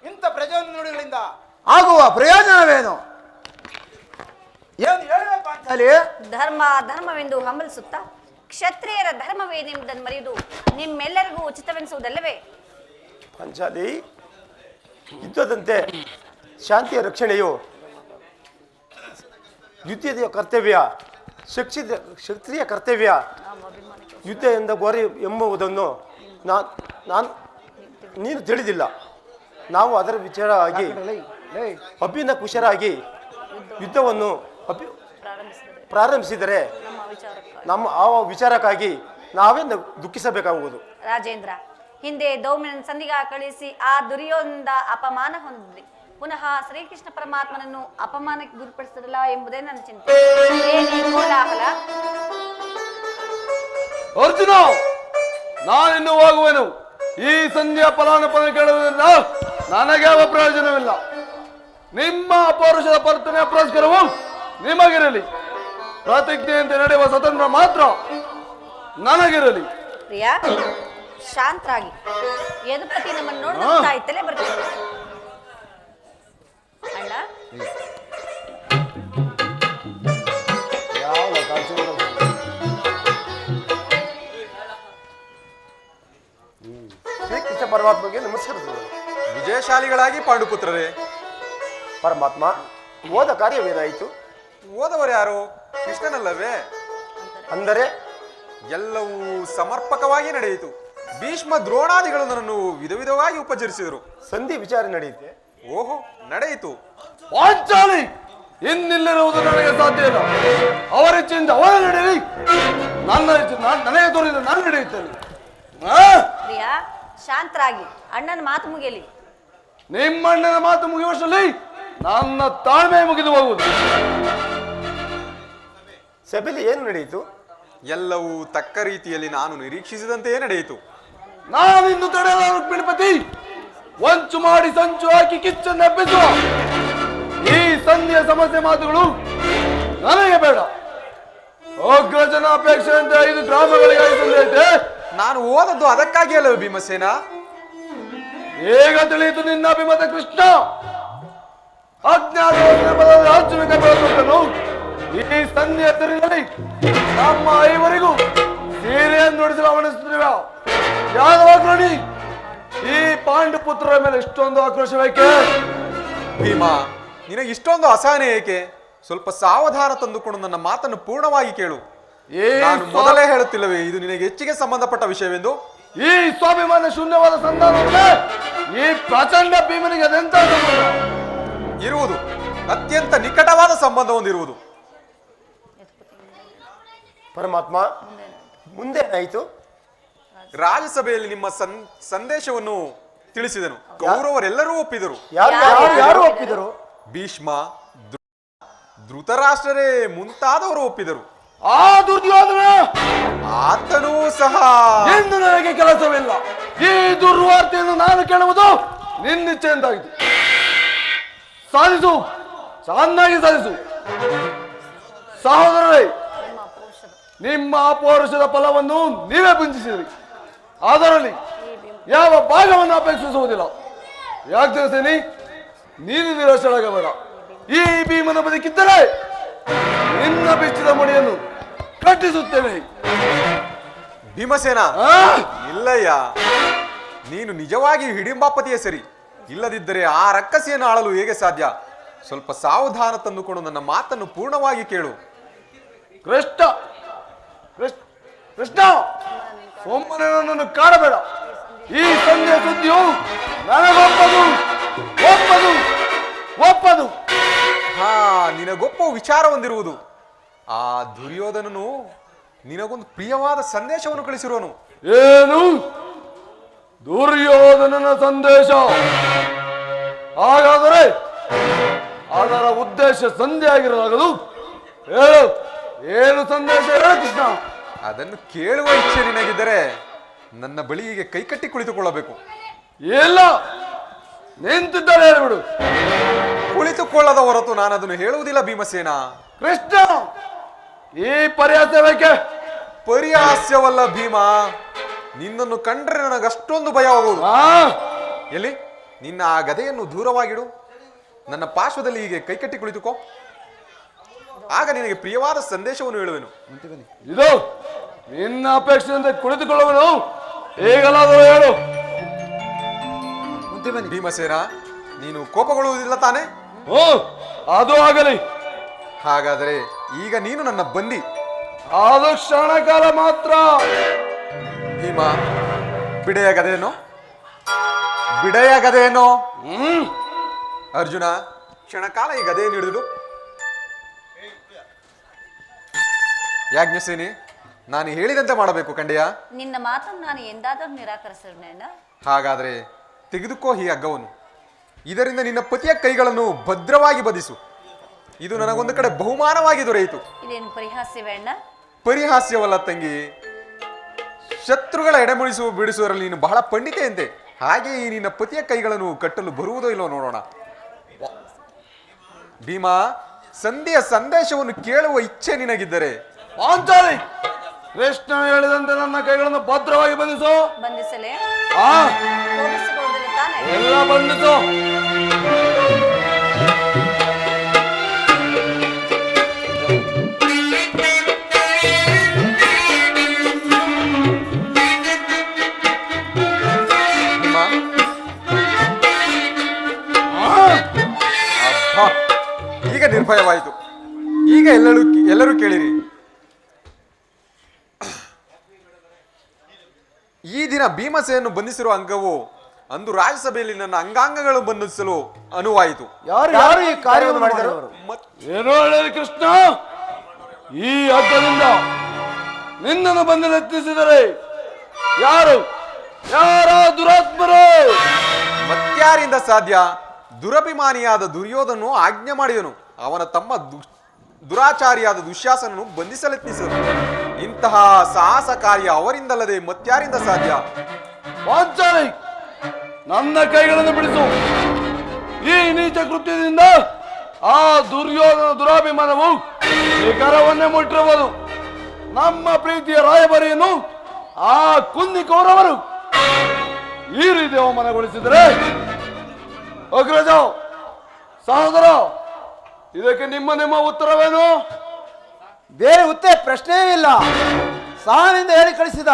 ಇಂಥ ಪ್ರಜೋದನ ನುಡಿಗಳಿಂದ ಆಗುವ ಪ್ರಯೋಜನವೇನು? ಏನು ಹೇಳುವೆ ಪಾಂಚಾಲಿ? ಧರ್ಮವೆಂದು ಹಂಬಲಿಸುತ್ತಾ ಕ್ಷತ್ರಿಯರ ಧರ್ಮವೇನೆಂಬುದನ್ನು ಮರೆಯುವುದು ನಿಮ್ಮೆಲ್ಲರಿಗೂ ಉಚಿತವೆನಿಸುವುದಲ್ಲವೇ? ಪಾಂಚಾಲಿ, ಯುದ್ಧದಂತೆ ಶಾಂತಿಯ ರಕ್ಷಣೆಯು ಯುದ್ಧದ ಕರ್ತವ್ಯ, ಕ್ಷತ್ರಿಯ ಕರ್ತವ್ಯ. ಯುದ್ಧ ಎಂದ ಗೋರಿ ಎಂಬುದನ್ನು ನಾನು ನೀನು ತಿಳಿದಿಲ್ಲ. ನಾವು ಅದರ ವಿಚಾರವಾಗಿ ಅಭಿನ ಕುಶರಾಗಿ ಯುದ್ಧವನ್ನು ಪ್ರಾರಂಭಿಸಿದರೆ ನಮ್ಮ ಆ ವಿಚಾರಕ್ಕಾಗಿ ನಾವೇ ದುಃಖಿಸಬೇಕಾಗುವುದು. ರಾಜೇಂದ್ರ, ಹಿಂದೆ ದೌಮ್ಯನ ಸಂಧಿಗ ಕಳಿಸಿ ಆ ದುರ್ಯೋಧನದ ಅಪಮಾನ ಹೊಂದಿದ್ರಿ. ಪುನಃ ಶ್ರೀಕೃಷ್ಣ ಪರಮಾತ್ಮನನ್ನು ಅಪಮಾನಕ್ಕೆ ಗುರಿಪಡಿಸಿರಲ್ಲ ಎಂಬುದೇ ನನ್ನ ಚಿಂತೆ. ಕೋಲಾಹಲ. ಅರ್ಜುನ, ನಾನಿನ್ನು ಹೋಗುವೆನು. ಈ ಸಂಧಿಯ ಫಲಾನುಫಲ ಕೇಳುವುದರಿಂದ ನನಗೆ ಯಾವ ಪ್ರಯೋಜನವಿಲ್ಲ. ನಿಮ್ಮ ಪೌರುಷದ ಪರ್ತನೆಯ ಪುರಸ್ಕಾರವು ನಿಮಗಿರಲಿ. ಪ್ರತಿಜ್ಞೆಯಂತೆ ನಡೆಯುವ ಸ್ವತಂತ್ರ ಮಾತ್ರ ನನಗಿರಲಿ. ಪ್ರಿಯಾ, ಶಾಂತರಾಗಿ. ಯದುಪತಿ ನಮ್ಮನ್ನು ನೋಡ್ತಾ ಇತ್ತಲೇ ಬರ್ತೀವಿ. ಅಣ್ಣ, ಶ್ರೀಕೃಷ್ಣ ಪರಮಾತ್ಮಗೆ ನಮಸ್ಕರಿಸುವುದು. ವಿಜಯಶಾಲಿಗಳಾಗಿ ಪಾಂಡುಪುತ್ರರೇ. ಪರಮಾತ್ಮ, ಹೋದ ಕಾರ್ಯವೇನಾಯಿತು? ಓದವರು ಯಾರು? ಕೃಷ್ಣನಲ್ಲವೇ? ಅಂದರೆ ಎಲ್ಲವೂ ಸಮರ್ಪಕವಾಗಿ ನಡೆಯಿತು. ಭೀಷ್ಮ ದ್ರೋಣಾದಿಗಳು ನನ್ನನ್ನು ವಿಧ ವಿಧವಾಗಿ ಉಪಚರಿಸಿದರು. ಸಂಧಿ ವಿಚಾರ ನಡೆಯುತ್ತೆ. ಓಹೋ, ನಡೆಯಿತು. ಪಾಂಚಾಲಿ, ಇನ್ನಿಲ್ಲಿರುವುದು ನನಗೆ ಸಾಧ್ಯ ಇಲ್ಲ. ಅವರ ಇಚ್ಛೆಯಿಂದ ಅವರ ನಡೆಯಲಿ, ನನ್ನ ಇಚ್ಛೆ ನನಗೆ ತೋರಿದ ನಾನು ನಡೆಯುತ್ತೇನೆ. ಪ್ರಿಯಾ, ಶಾಂತರಾಗಿ. ಅಣ್ಣನ ಮಾತು ಮುಗಿಯಲಿ. ನಿಮ್ಮಣ್ಣನ ಮಾತು ಮುಗಿಯುವಷ್ಟರಲ್ಲಿ ನನ್ನ ತಾಳ್ಮೆ ಮುಗಿದು ಹೋಗುವುದು. ಸಭೆಯಲ್ಲಿ ಏನು ನಡೆಯಿತು? ಎಲ್ಲವೂ ತಕ್ಕ ರೀತಿಯಲ್ಲಿ ನಾನು ನಿರೀಕ್ಷಿಸಿದಂತೆಯೇ ನಡೆಯಿತು. ನಾನಿಂದು ತಡೆಯಲಾರ ರುಕ್ಮಿಣಿಪತಿ. ವಂಚು ಮಾಡಿ ಸಂಚು ಹಾಕಿ ಕಿಚ್ಚನ್ನು ಎಬ್ಬಿಸುವ ಈ ಸಂಧಿಯ ಸಮಸ್ಯೆ ಮಾತುಗಳು ನನಗೆ ಬೇಡ. ಅಗ್ರಜನ ಅಪೇಕ್ಷೆಯಂತೆ 5 ಗ್ರಾಮಗಳಿಗಾಗಿ ಸಂಧಿ. ನಾನು ಓದದ್ದು ಅದಕ್ಕಾಗಿ ಅಲ್ಲವೇ ಭೀಮಸೇನ? ಈಗ ತಿಳಿಯಿತು ನಿನ್ನ ಅಭಿಮತ ಕೃಷ್ಣ. ಅಜ್ಞಾತ ರಾಜ್ಯವನ್ನು ಈ ಸಂಧಿಯ ತೆರೆಯಲ್ಲಿ ನಮ್ಮ 5ವರಿಗೂ ಸೀರೆಯನ್ನು ನುಡಿಸಲು ಅವನಿಸುತ್ತಿರುವ ಯಾದವಾಗ್ರಣಿ ಈ ಪಾಂಡುಪುತ್ರರ ಮೇಲೆ ಇಷ್ಟೊಂದು ಆಕ್ರೋಶ ಬೇಕೆ? ಭೀಮ, ನಿನಗೆ ಇಷ್ಟೊಂದು ಅಸಹನೆ ಏಕೆ? ಸ್ವಲ್ಪ ಸಾವಧಾನ ತಂದುಕೊಂಡು ನನ್ನ ಮಾತನ್ನು ಪೂರ್ಣವಾಗಿ ಕೇಳು. ನಾನು ಮೊದಲೇ ಹೇಳುತ್ತಿಲ್ಲವೇ ಇದು ನಿನಗೆ ಹೆಚ್ಚಿಗೆ ಸಂಬಂಧಪಟ್ಟ ವಿಷಯವೆಂದು? ಈ ಸ್ವಾಭಿಮಾನ ಶೂನ್ಯವಾದ ಸಂಧಾನವೇ ಈ ಪ್ರಚಂಡ ಭೀಮನಿಗೆ ಅದೆಂತ ಇರುವುದು. ಅತ್ಯಂತ ನಿಕಟವಾದ ಸಂಬಂಧ ಹೊಂದಿರುವುದು. ಪರಮಾತ್ಮ, ಮುಂದೆ ಆಯಿತು? ರಾಜ್ಯಸಭೆಯಲ್ಲಿ ನಿಮ್ಮ ಸಂದೇಶವನ್ನು ತಿಳಿಸಿದನು. ಕೌರವರೆಲ್ಲರೂ ಒಪ್ಪಿದರು. ಯಾರು ಒಪ್ಪಿದರು? ಭೀಷ್ಮ, ಧೃತರಾಷ್ಟ್ರರೇ ಮುಂತಾದವರು ಒಪ್ಪಿದರು. ಆ ದುರ್ಯೋಧನ ಆತನೂ ಸಹ ಎಂದು ನನಗೆ ಕೆಲಸವಿಲ್ಲ. ಈ ದುರ್ವಾರ್ತೆಯನ್ನು ನಾನು ಕೇಳುವುದು ನಿನ್ನಿಚ್ಛೆಯಿಂದಾಗಿದೆ. ಸಾಧಿಸು, ಚೆನ್ನಾಗಿ ಸಾಧಿಸು. ಸಹೋದರರೇ, ನಿಮ್ಮ ಅಪೌರುಷದ ಫಲವನ್ನು ನೀವೇ ಬಿಂದಿಸಿರಿ. ಅದರಲ್ಲಿ ಯಾವ ಭಾಗವನ್ನು ಅಪೇಕ್ಷಿಸುವುದಿಲ್ಲ. ಯಾಕೆ ಸೇನಿ, ನೀನು ನಿರಾಶರಾಗಬೇಡ. ಈ ಭೀಮನ ಬದುಕಿದ್ದರೆ ನಿನ್ನ ಬಿಚ್ಚಿದ ಮುಡಿಯನ್ನು ಕಟ್ಟಿಸುತ್ತೇನೆ. ಭೀಮಸೇನ, ಇಲ್ಲಯ್ಯ, ನೀನು ನಿಜವಾಗಿ ಹಿಡಿಂಬಾಪತಿಯೇ ಸರಿ. ಇಲ್ಲದಿದ್ದರೆ ಆ ರಕ್ಕಸಿಯನ್ನು ಆಳಲು ಹೇಗೆ ಸಾಧ್ಯ? ಸ್ವಲ್ಪ ಸಾವಧಾನ ತಂದುಕೊಂಡು ನನ್ನ ಮಾತನ್ನು ಪೂರ್ಣವಾಗಿ ಕೇಳು. ಕೃಷ್ಣ ಕೃಷ್ಣ ಕೃಷ್ಣ, ಸೋಮನೆ ನನ್ನನ್ನು ಕಾಡಬೇಡ. ಈ ಸಂಜೆಯ ಸುದ್ದಿಯು ನನಗೊಪ್ಪದು ಒಪ್ಪದು ಒಪ್ಪದು. ಹಾ, ನಿನಗೊಪ್ಪ ವಿಚಾರ ಹೊಂದಿರುವುದು. ಆ ದುರ್ಯೋಧನನು ನಿನಗೊಂದು ಪ್ರಿಯವಾದ ಸಂದೇಶವನ್ನು ಕಳಿಸಿರುವನು. ಏನು? ದುರ್ಯೋಧನನ ಸಂದೇಶ? ಹಾಗಾದರೆ ಅದರ ಉದ್ದೇಶ ಸಂಧಿ ಆಗಿರಲಾಗದು. ಹೇಳು, ಏನು ಸಂದೇಶ? ಹೇಳು ಕೃಷ್ಣ. ಅದನ್ನು ಕೇಳುವ ಇಚ್ಛೆ ನಿನಗಿದ್ದರೆ ನನ್ನ ಬಳಿಗೆ ಕೈಕಟ್ಟಿ ಕುಳಿತುಕೊಳ್ಳಬೇಕು. ಇಲ್ಲ, ನಿಂತಿದ್ದರೆ ಹೇಳ್ಬಿಡು. ಕುಳಿತುಕೊಳ್ಳದ ಹೊರತು ನಾನು ಅದನ್ನು ಹೇಳುವುದಿಲ್ಲ ಭೀಮಸೇನ. ಕೃಷ್ಣ, ಈ ಪರ್ಯಾಸ ಬೇಕೆ? ಪರಿಹಾಸ್ಯವಲ್ಲ ಭೀಮ. ನಿನ್ನನ್ನು ಕಂಡ್ರೆ ನನಗಷ್ಟೊಂದು ಭಯವಾಗುವುದು. ಎಲ್ಲಿ ನಿನ್ನ ಆ ಗದೆಯನ್ನು ದೂರವಾಗಿಡು. ನನ್ನ ಪಾರ್ಶ್ವದಲ್ಲಿ ಹೀಗೆ ಕೈಕಟ್ಟಿ ಕುಳಿತುಕೋ. ಆಗ ನಿನಗೆ ಪ್ರಿಯವಾದ ಸಂದೇಶವನ್ನು ಹೇಳುವೆನು. ಇದು ನಿನ್ನ ಅಪೇಕ್ಷೆಯಂತೆ ಕುಳಿತುಕೊಳ್ಳುವನು. ಈಗಲಾದರೂ ಹೇಳು. ಭೀಮಸೇನ, ನೀನು ಕೋಪಗೊಳ್ಳುವುದಿಲ್ಲ ತಾನೆ? ಅದು ಆಗಲಿ. ಹಾಗಾದರೆ ಈಗ ನೀನು ನನ್ನ ಬಂದಿ. ಅದು ಕ್ಷಣಕಾಲ ಮಾತ್ರ. ಭೀಮ, ಬಿಡೆಯ ಗದೆಯೇನೋ, ಬಿಡೆಯ ಗದೆಯೇನೋ. ಅರ್ಜುನ, ಕ್ಷಣಕಾಲ ಈ ಗದೆಯನ್ನು ಹಿಡಿದು. ಯಾಜ್ಞಸೇನಿ, ನಾನು ಹೇಳಿದಂತೆ ಮಾಡಬೇಕು ಕಂಡೆಯ. ನಿನ್ನ ಮಾತನ್ನು ನಾನು ಎಂದಾದರೂ ನಿರಾಕರಿಸಿರ್ನೇನ? ಹಾಗಾದ್ರೆ ತೆಗೆದುಕೋ ಈ ಹಗ್ಗವನ್ನು. ಇದರಿಂದ ನಿನ್ನ ಪತಿಯ ಕೈಗಳನ್ನು ಭದ್ರವಾಗಿ ಬದಿಸು. ಇದು ನನಗೊಂದು ಕಡೆ ಬಹುಮಾನವಾಗಿ ದೊರೆಯಿತು. ಇದೇನು ಪರಿಹಾಸ್ಯವೇ ಅಣ್ಣ? ಪರಿಹಾಸ್ಯವಲ್ಲ ತಂಗಿ. ಶತ್ರುಗಳ ಎಡೆಮುಳಿಸುವ ಬಿಡಿಸುವರಲ್ಲಿ ನೀನು ಬಹಳ ಪಂಡಿತೆಯಂತೆ. ಹಾಗೆ ಈ ನಿನ್ನ ಪತಿಯ ಕೈಗಳನ್ನು ಕಟ್ಟಲು ಬರುವುದೋ ಇಲ್ಲೋ ನೋಡೋಣ. ಭೀಮ, ಸಂಧಿಯ ಸಂದೇಶವನ್ನು ಕೇಳುವ ಇಚ್ಛೆ ನಿನಗಿದ್ದರೆ ಪಾಂಚಾಲಿ, ಕೃಷ್ಣ ಹೇಳಿದಂತೆ ನನ್ನ ಕೈಗಳನ್ನು ಭದ್ರವಾಗಿ ಬಂಧಿಸು. ಬಂಧಿಸಲೇ? ಕೋಪಿಸಿಕೊಳ್ಳುವುದಿಲ್ಲ ತಾನೆ? ಎಲ್ಲ ಬಂಧಿಸು. ಭೀಮ, ಅಬ್ಬಾ, ಈಗ ನಿರ್ಭಯವಾಯಿತು. ಈಗ ಎಲ್ಲರೂ ಕೇಳಿರಿ. ಈ ದಿನ ಭೀಮಸೇನನ್ನು ಬಂಧಿಸಿರುವ ಅಂಗವು ಅಂದು ರಾಜ್ಯಸಭೆಯಲ್ಲಿ ನನ್ನ ಅಂಗಾಂಗಗಳು ಬಂಧಿಸಲು ಅನುವಾಯಿತು. ಯಾರು ಈ ಕಾರ್ಯವನ್ನು ಮಾಡಿದರು? ಏನೋ ಹೇಳಿ ಕೃಷ್ಣ, ಈ ಹಗ್ಗದಿಂದ ನಿನ್ನನ್ನು ಬಂದು ಎತ್ತಿಸಿದರೆ ಯಾರು? ಯಾರ ದುರಾತ್ಮರು? ಮತ್ಯಾರಿಂದ ಸಾಧ್ಯ? ದುರಭಿಮಾನಿಯಾದ ದುರ್ಯೋಧನನು ಆಜ್ಞೆ ಮಾಡಿದನು. ಅವನ ತಮ್ಮ ದುರಾಚಾರಿಯಾದ ದುಶ್ಯಾಸನನು ಬಂಧಿಸಲೆತ್ನಿಸನು. ಇಂತಹ ಸಾಹಸ ಕಾರ್ಯ ಅವರಿಂದಲ್ಲದೆ ಮತ್ಯಾರಿಂದ ಸಾಧ್ಯ? ಪಾಂಚಾಲಿ, ನನ್ನ ಕೈಗಳನ್ನು ಬಿಡಿಸು. ಈ ನೀಚ ಕೃತ್ಯದಿಂದ ಆ ದುರ್ಯೋಧನ ದುರಾಭಿಮಾನವು ಶಿಖರವನ್ನೇ ಮುಟ್ಟಿರುವುದು. ನಮ್ಮ ಪ್ರೀತಿಯ ರಾಯಭಾರಿಯನ್ನು ಆ ಕುಂದಿ ಕೌರವರು ಈ ರೀತಿ ಅವಮಾನಗೊಳಿಸಿದರೆ ಅಗ್ರಜ, ಸಹೋದರ, ಇದಕ್ಕೆ ನಿಮ್ಮ ಉತ್ತರವೇನು? ಬೇರೆ ಉತ್ತರ ಪ್ರಶ್ನೆಯೇ ಇಲ್ಲ. ಸಾನಿಂದ ಹೇಳಿ ಕಳಿಸಿದ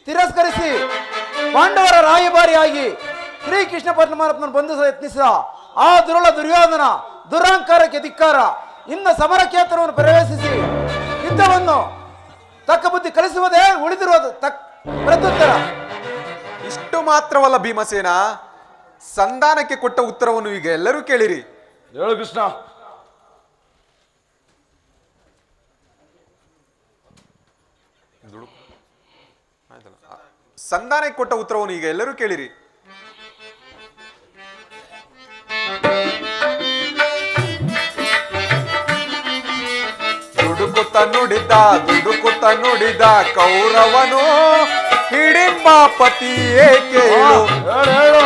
ತಿರಸ್ಕರಿಸಿ ಪಾಂಡವರ ರಾಯಭಾರಿಯಾಗಿ ಶ್ರೀಕೃಷ್ಣ ಪರಮಾತ್ಮನ ಬಂಧಿಸಲು ಯತ್ನಿಸಿದ ಆ ದುರ್ಯೋಧನ ದುರಹಂಕಾರಕ್ಕೆ ಧಿಕ್ಕಾರ. ಇನ್ನು ಸಮರ ಕ್ಷೇತ್ರವನ್ನು ಪ್ರವೇಶಿಸಿ ಯುದ್ಧವನ್ನು ತಕ್ಕ ಬುದ್ಧಿ ಕಲಿಸುವುದೇ ಉಳಿದಿರುವುದು ಪ್ರತ್ಯುತ್ತರ. ಇಷ್ಟು ಮಾತ್ರವಲ್ಲ ಭೀಮಸೇನ, ಸಂಧಾನಕ್ಕೆ ಕೊಟ್ಟ ಉತ್ತರವನ್ನು ಈಗ ಎಲ್ಲರೂ ಕೇಳಿರಿ. ಹೇಳು ಕೃಷ್ಣ. ಸಂಧಾನಕ್ಕೆ ಕೊಟ್ಟ ಉತ್ತರವನ್ನು ಈಗ ಎಲ್ಲರೂ ಕೇಳಿರಿ. ನೋಡು, ದುಡುಕುತ್ತ ನುಡಿದ ಕೌರವನು ಹಿಡಿಂಬ ಪತಿಯೇ ಕೇಳು. ಹೇಳು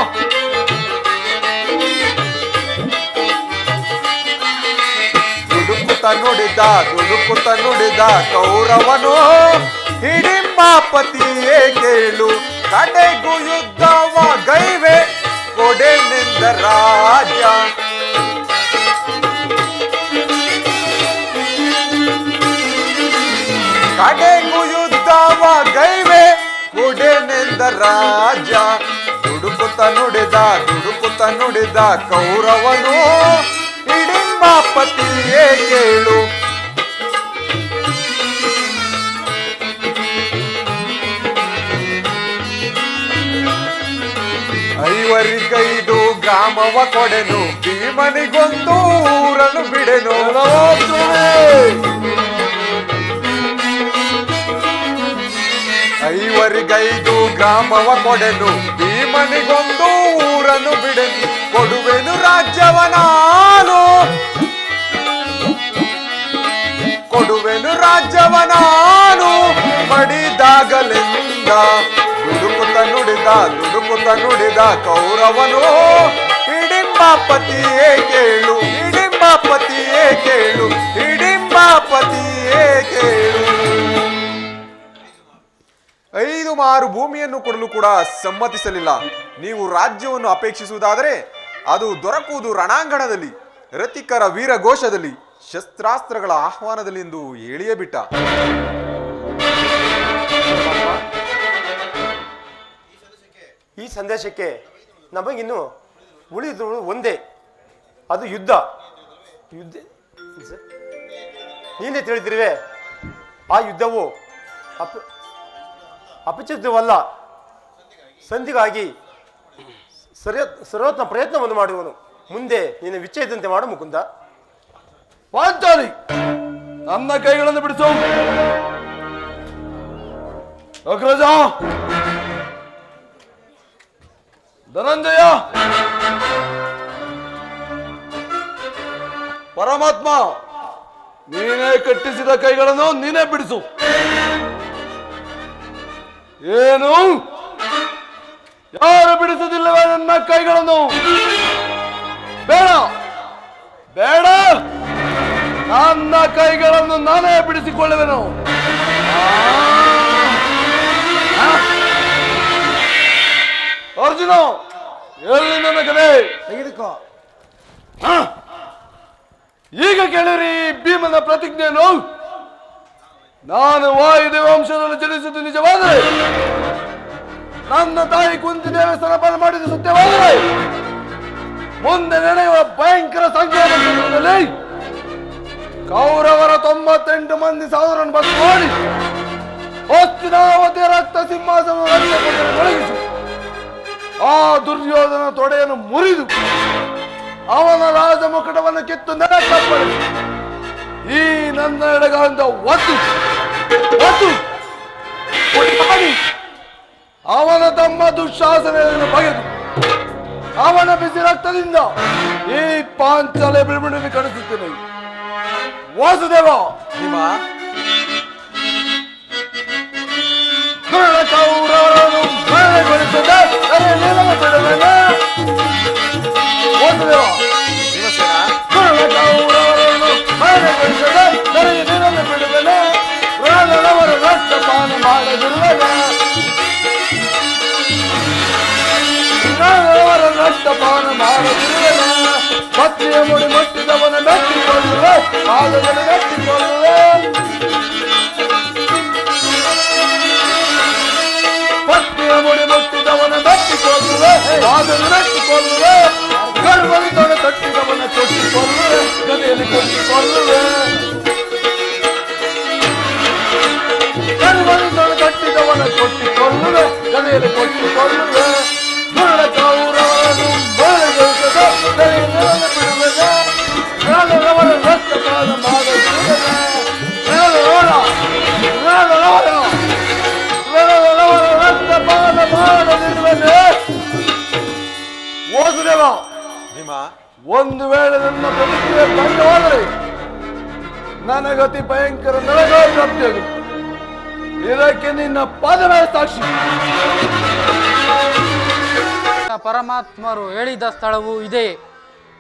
ದುಡುಕುತ್ತ ನುಡಿದ ಕೌರವನು ಹಿಡಿಂಬ ಪತಿಯೇ ಕೇಳು. ಕಡೆಗೂ ಯುದ್ಧವ ಗೈವೆ ಕೊಡೆನೆಂದ ರಾಜ. ಕಡೆಗೂ ಯುದ್ಧವ ಗೈವೆ ಕೊಡೆನೆಂದ ರಾಜ. ದುಡುಕುತ್ತ ನುಡಿದ ಕೌರವನು ಹಿಡಿಂಬ ಪತಿಯೇ ಕೇಳು. ಐವರಿಗೈದು ಗ್ರಾಮವ ಕೊಡೆನು, ಭೀಮನಿಗೊಂದು ಊರನ್ನು ಬಿಡೆನು. ಐವರಿಗೈದು ಗ್ರಾಮವ ಕೊಡೆನು, ಭೀಮನಿಗೊಂದು ಊರನ್ನು ಬಿಡೆನು. ಕೊಡುವೆನು ರಾಜ್ಯವ ನಾನು ಮಡಿದಾಗಲೆಂದ. ದುಡುಕುತ್ತ ನುಡಿದ ಕೌರವನು ಹಿಡಿಂಬ ಪತಿಯೇ ಕೇಳು. 5 ಮಾರು ಭೂಮಿಯನ್ನು ಕೊಡಲು ಕೂಡ ಸಮ್ಮತಿಸಲಿಲ್ಲ. ನೀವು ರಾಜ್ಯವನ್ನು ಅಪೇಕ್ಷಿಸುವುದಾದರೆ ಅದು ದೊರಕುವುದು ರಣಾಂಗಣದಲ್ಲಿ, ರತಿಕರ ವೀರಘೋಷದಲ್ಲಿ, ಶಸ್ತ್ರಾಸ್ತ್ರಗಳ ಆಹ್ವಾನದಲ್ಲಿ ಎಂದು ಹೇಳಿಯೇ ಬಿಟ್ಟ. ಈ ಸಂದೇಶಕ್ಕೆ ನಮಗಿನ್ನು ಉಳಿದು ಒಂದೇ, ಅದು ಯುದ್ಧ. ನೀನೇ ತಿಳಿದಿರುವೆ, ಆ ಯುದ್ಧವು ಅಪಚಿತವಲ್ಲ. ಸಂಧಿಗಾಗಿ ಸರ್ವೋತ್ತಮ ಪ್ರಯತ್ನವನ್ನು ಮಾಡುವನು. ಮುಂದೆ ನೀನು ವಿಚ್ಛೇದಂತೆ ಮಾಡು ಮುಕುಂದ. ಪಾಂಚಾಲಿ, ನನ್ನ ಕೈಗಳನ್ನು ಬಿಡಿಸು. ಅಗ್ರಜ, ಧನಂಜಯ, ಪರಮಾತ್ಮ, ನೀನೇ ಕಟ್ಟಿಸಿದ ಕೈಗಳನ್ನು ನೀನೇ ಬಿಡಿಸು. ಏನು, ಯಾರು ಬಿಡಿಸುವುದಿಲ್ಲವೇ ನನ್ನ ಕೈಗಳನ್ನು? ಬೇಡ ಬೇಡ, ನನ್ನ ಕೈಗಳನ್ನು ನಾನೇ ಬಿಡಿಸಿಕೊಳ್ಳುವೆನು. ಅರ್ಜುನ, ಎಲ್ಲಿ ನನ್ನ ಗದೆ? ತೆಗೆದುಕೋ. ಈಗ ಕೇಳಿರಿ ಭೀಮನ ಪ್ರತಿಜ್ಞೆಯನ್ನು. ನಾನು ವಾಯುದೇವ ವಂಶದಲ್ಲಿ ಜನಿಸಿದ್ದು ನಿಜವಾದರೆ, ನನ್ನ ತಾಯಿ ಕುಂತಿ ದೇವಿ ಸ್ತನಪಾನ ಮಾಡಿದ ಸತ್ಯವಾದರೆ, ಮುಂದೆ ನಡೆಯುವ ಭಯಂಕರ ಸಂಖ್ಯೆಯಲ್ಲಿ ಕೌರವರ 98 ಮಂದಿ ಸಾವಿರನ್ನು ಬಸ್ ಮಾಡಿ ಹಸ್ತಿನಾವತಿಯ ರಕ್ತ ಸಿಂಹಾಸನವನ್ನು ತೊಡಗಿಸಿ ಆ ದುರ್ಯೋಧನ ತೊಡೆಯನ್ನು ಮುರಿದು ಅವನ ರಾಜ ಮುಕುಟವನ್ನು ಕಿತ್ತು ನೆಲಕ್ಕಪ್ಪಳಿಸಿ ಈ ನನ್ನ ಎಡಗಾಲಿಂದ ಒತ್ತು ಮಾಡಿ ಅವನ ತಮ್ಮ ದುಶ್ಯಾಸನೆಯನ್ನು ಬಗೆದು ಅವನ ಬಿಸಿ ರಕ್ತದಿಂದ ಈ ಪಾಂಚಾಲೆ ಬಿಡುಬಿಡಲಿ ಕಾಣಿಸುತ್ತೇನೆ. ವಾಸುದೇವ, ಕೌರವರನ್ನು ಮರಣಗೊಳಿಸದೆ ಬಿಡುವೆನೆ. ವಾಸುದೇವ, ಕೌರವರನ್ನು ಮರಣಗೊಳಿಸದೆ ನೀನನ್ನು ಬಿಡುವೆನೆ. ಪ್ರಾಣದವರ ರಕ್ತಪಾನ ಮಾಡದಿರುವೆನೆ. ಪ್ರಾಣದವರ ರಕ್ತಪಾನ ಮಾಡದಿರುವೆನೆ. ಪತ್ನಿಯ ಮುಡಿ ಮುಟ್ಟಿದವನ ಮೆಟ್ಟಿಕೊಳ್ಳುವೆ, ಪಾದದಲ್ಲಿ ಮೆಟ್ಟಿಕೊಳ್ಳುವೆ. ಪತ್ನಿಯ ಮುಡಿ ಮುಟ್ಟಿದವನ ಮೆಟ್ಟಿಕೊಳ್ಳುವೆ, ಪಾದದಲ್ಲಿ ಮೆಟ್ಟಿಕೊಳ್ಳುವೆ. ಗರ್ಭದಲ್ಲಿ ತೊಡೆ ತಟ್ಟಿದವನ ಕೊಟ್ಟಿಕೊಳ್ಳುವೆ, ಗದೆಯಲ್ಲಿ ಕೊಟ್ಟಿಕೊಳ್ಳುವೆ. ಗರ್ಭದಲ್ಲಿ ತೊಡೆ ತಟ್ಟಿದವನ ಕೊಟ್ಟಿಕೊಳ್ಳುವೆ, ಗದೆಯಲ್ಲಿ ಕೊಟ್ಟಿಕೊಳ್ಳುವೆ. ಮುರಳ ಕೌರವರನ್ನು ಮರಣಗೊಳಿಸದೆ ಬಿಡುವೆನೆ. ಪ್ರಾಣದವರ ರಕ್ತಪಾನ ಮಾಡದಿರುವೆನೆ. ಪ್ರಾಣದವರ ರಕ್ತಪಾನ ಮಾಡದಿರುವೆನೆ. ವಾಸುದೇವ, ಒಂದು ವೇಳೆ ನನ್ನ ಪ್ರತಿಕ್ರಿಯೆ ಭಂಗವಾದರೆ ನನಗತಿ ಭಯಂಕರ ನರಕ ಪ್ರಾಪ್ತಿಯಾಗುತ್ತೆ. ಇದಕ್ಕೆ ನಿನ್ನ ಪಾದವೇ ಸಾಕ್ಷಿ. ಪರಮಾತ್ಮರು ಹೇಳಿದ ಸ್ಥಳವು ಇದೆ.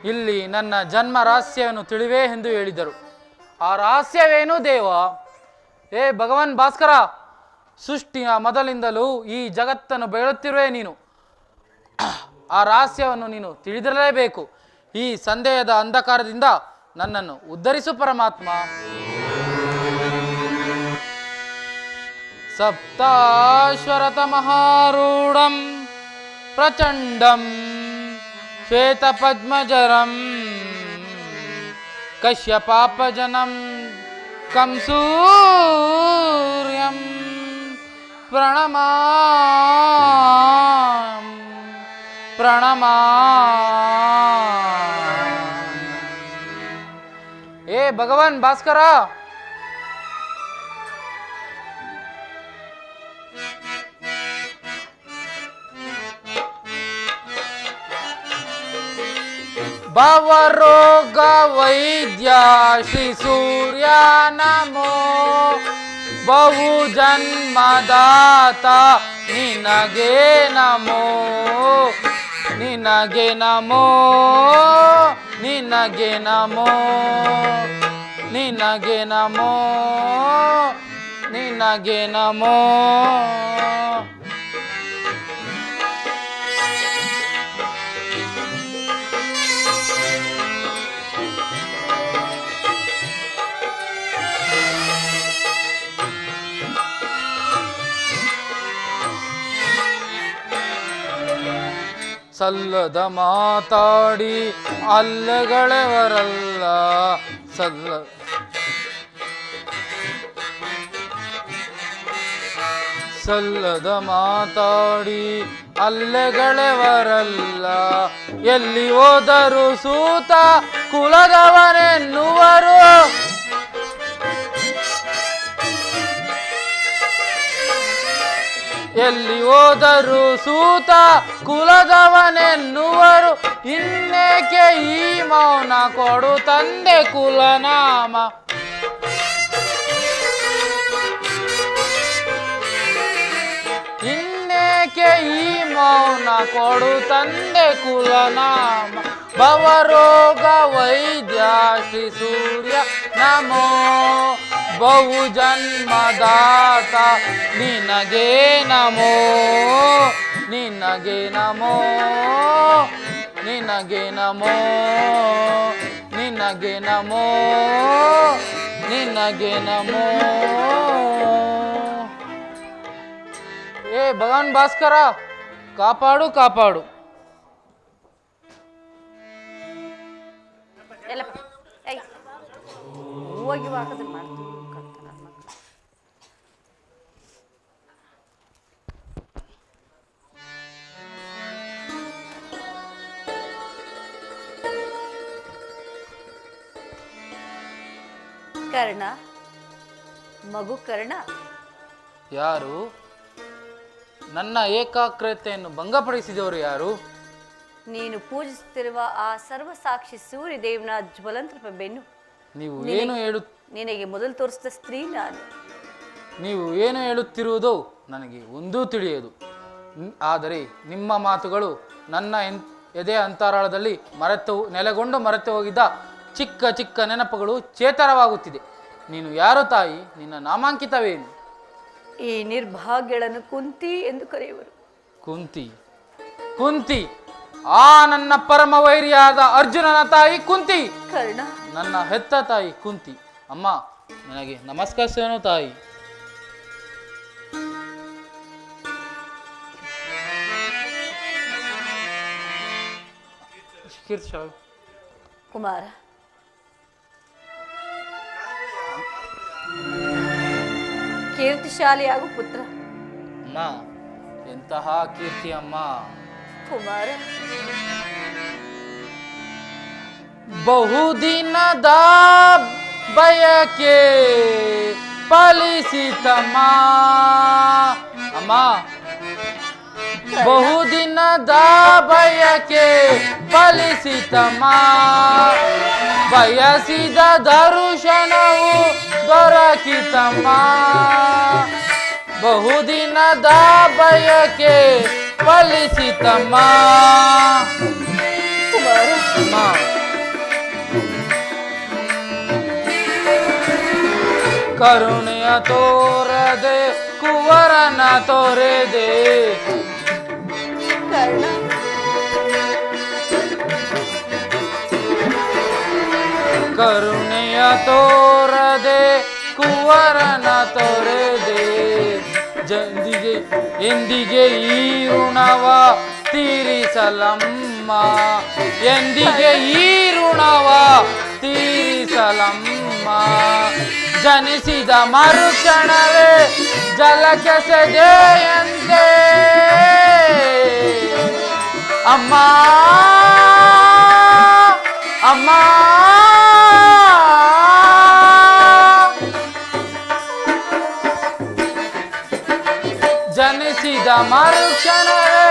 ಇಲ್ಲಿ ನನ್ನ ಜನ್ಮ ರಹಸ್ಯವನ್ನು ತಿಳಿವೇ ಎಂದು ಹೇಳಿದರು. ಆ ರಹಸ್ಯವೇನು ದೇವ? ಏ ಭಗವಾನ್ ಭಾಸ್ಕರ, ಸೃಷ್ಟಿಯ ಮೊದಲಿಂದಲೂ ಈ ಜಗತ್ತನ್ನು ಬೆಳೆಯುತ್ತಿರುವೆ ನೀನು. ಆ ರಹಸ್ಯವನ್ನು ನೀನು ತಿಳಿದಿರಲೇಬೇಕು. ಈ ಸಂದೇಹದ ಅಂಧಕಾರದಿಂದ ನನ್ನನ್ನು ಉದ್ಧರಿಸು ಪರಮಾತ್ಮ. ಸಪ್ತಾಶ್ವರತಮಹಾರೂಢಂ ಪ್ರಚಂಡಂ ಶ್ವೇತಪದ್ಮಜರಂ ಕಶ್ಯಪಾಪಜನಂ ಕಂಸೂರ್ಯಂ ಪ್ರಣಮಾ. ಏ ಭಗವಾನ್ ಭಾಸ್ಕರ, ಭವರೋಗ ವೈದ್ಯ ಶ್ರೀ ಸೂರ್ಯ ನಮೋ. ಬಹು ಜನ್ಮದಾತ ನಿನಗೆ ನಮೋ, ನಿನಗೆ ನಮೋ, ನಿನಗೆ ನಮೋ, ನಿನಗೆ ನಮೋ, ನಿನಗೆ ನಮೋ. ಸಲ್ಲದ ಮಾತಾಡಿ ಅಲ್ಲಗಳೆವರಲ್ಲ, ಸಲ್ಲದ ಮಾತಾಡಿ ಅಲ್ಲೆಗಳೆವರಲ್ಲ. ಎಲ್ಲಿ ಹೋದರು ಸೂತ ಕುಲದವನೆನ್ನುವರು, ಎಲ್ಲಿ ಹೋದರು ಸೂತ ಕುಲದವನೆನ್ನುವರು. ಇನ್ನೇಕೆ ಈ ಮೌನ ಕೊಡು ತಂದೆ ಕುಲನಾಮ. ಇನ್ನೇಕೆ ಈ ಮೌನ ಕೊಡು ತಂದೆ ಕುಲನಾಮ. ಭವರೋಗ ವೈದ್ಯ ಶ್ರೀ ಸೂರ್ಯ ನಮೋ. ಬಹು ಜನ್ಮದಾತ ನಿನಗೆ ನಮೋ, ನಿನಗೆ ನಮೋ, ನಿನಗೆ ನಮೋ, ನಿನಗೆ ನಮೋ, ನಿನಗೆ ನಮೋ. ಏ ಭಗವಾನ್ ಭಾಸ್ಕರ, ಕಾಪಾಡು ಕಾಪಾಡು. ಎಲ್ಲಪ್ಪ ಏಯ್ ಹೋಗಿ ಹಾಕಿದ್ರೆ ಮಾಡ್ತೀನಿ ಕರ್ತ ನನ್ನ ಮಕ್ಕಳು. ಕರ್ಣ, ಮಗು ಕರ್ಣ, ಯಾರು? ನನ್ನ ಏಕಾಗ್ರತೆಯನ್ನು ಭಂಗಪಡಿಸಿದವರು ಯಾರು? ನೀನು ಪೂಜಿಸುತ್ತಿರುವ ಆ ಸರ್ವಸಾಕ್ಷಿ ಸೂರ್ಯದೇವನ ಜ್ವಲಂತ ಬೆನ್ನು. ನೀವು ಏನು ನಿನಗೆ ಮೊದಲು ತೋರಿಸಿದ ಸ್ತ್ರೀ ನಾನು. ನೀವು ಏನು ಹೇಳುತ್ತಿರುವುದೋ ನನಗೆ ಒಂದೂ ತಿಳಿಯದು. ಆದರೆ ನಿಮ್ಮ ಮಾತುಗಳು ನನ್ನ ಎದೆಯ ಅಂತರಾಳದಲ್ಲಿ ನೆಲೆಗೊಂಡು ಮರೆತು ಹೋಗಿದ್ದ ಚಿಕ್ಕ ಚಿಕ್ಕ ನೆನಪುಗಳು ಚೇತರವಾಗುತ್ತಿದೆ. ನೀನು ಯಾರು ತಾಯಿ? ನಿನ್ನ ನಾಮಾಂಕಿತವೇನು? ಈ ನಿರ್ಭಾಗ್ಯಗಳನ್ನು ಕುಂತಿ ಎಂದು ಕರೆಯುವರು. ಕುಂತಿ? ಕುಂತಿ ಆ ನನ್ನ ಪರಮ ವೈರಿಯಾದ ಅರ್ಜುನನ ತಾಯಿ ಕುಂತಿ. ಕರ್ಣ, ನನ್ನ ಹೆತ್ತ ತಾಯಿ ಕುಂತಿ. ಅಮ್ಮ, ನನಗೆ ನಮಸ್ಕರಿಸೇನು ತಾಯಿ. ಕುಮಾರ, ಕೀರ್ತಿಶಾಲಿಯಾಗು ಪುತ್ರ. ಅಮ್ಮ, ಎಂತಹ ಕೀರ್ತಿ ಅಮ್ಮ. ಕುಮಾರ, ಬಹುದಿನದ ಬಯಕೆ ಫಲಿಸಿತಮ್ಮ. ಅಮ್ಮ, ಬಹುದಿನದ ಬಯ ಬಯಕೆ ಫಲಿಸಿತಮ್ಮ ಬಯಸಿದ ದರ್ಶನವು ದೊರಕಿತಮ್ಮ ಬಹುದಿನದ ಬಯಕೆ ಫಲಿಸಿತಮ್ಮ ಅಮ್ಮ. ಕರುಣೆಯ ತೋರದೆ ಕುವರನ ತೋರೆದೆ ಕರ್ಣ ಕರುಣೆಯ ತೋರದೆ ಕುವರನ ತೊರೆದೆ ಜಂದಿಗೆ ಎಂದಿಗೆ ಈ ಋಣವ ತೀರಿಸಲಮ್ಮ ಎಂದಿಗೆ ಈ ಋಣವ ತೀರಿಸಲಮ್ಮ ಜನಿಸಿದ ಮರುಕ್ಷಣವೇ ಜಲಕೆಸೆದೆಯಂತೆ ಅಮ್ಮ ಅಮ್ಮ ಜನಿಸಿದ ಮರುಕ್ಷಣವೇ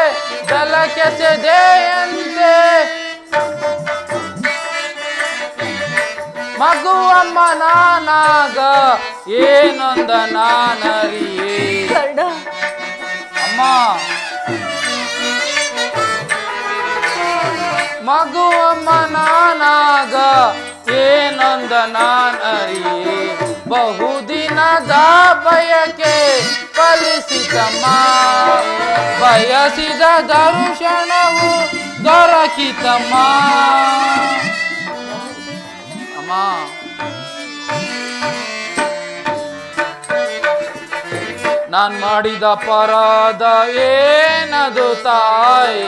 ಜಲಕೆಸೆದೆಯಂತೆ ಮಗುವಮ್ಮ ನಾನಾಗ ಏನೊಂದ ನಾನರಿಯೇ ಕರ್ಣ ಅಮ್ಮ ಮಗುವಮ್ಮ ನಾನಾಗ ಏನೊಂದ ನಾನರಿಯೇ ಬಹುದಿನದ ಬಯಕೆ ಫಲಿಸಿತಮ್ಮ ಬಯಸಿದ ದರ್ಶನವು ದೊರಕಿತಮ್ಮ ಅಮ್ಮ ನಾನ್ ಮಾಡಿದ ಅಪರಾಧ ಏನದು ತಾಯಿ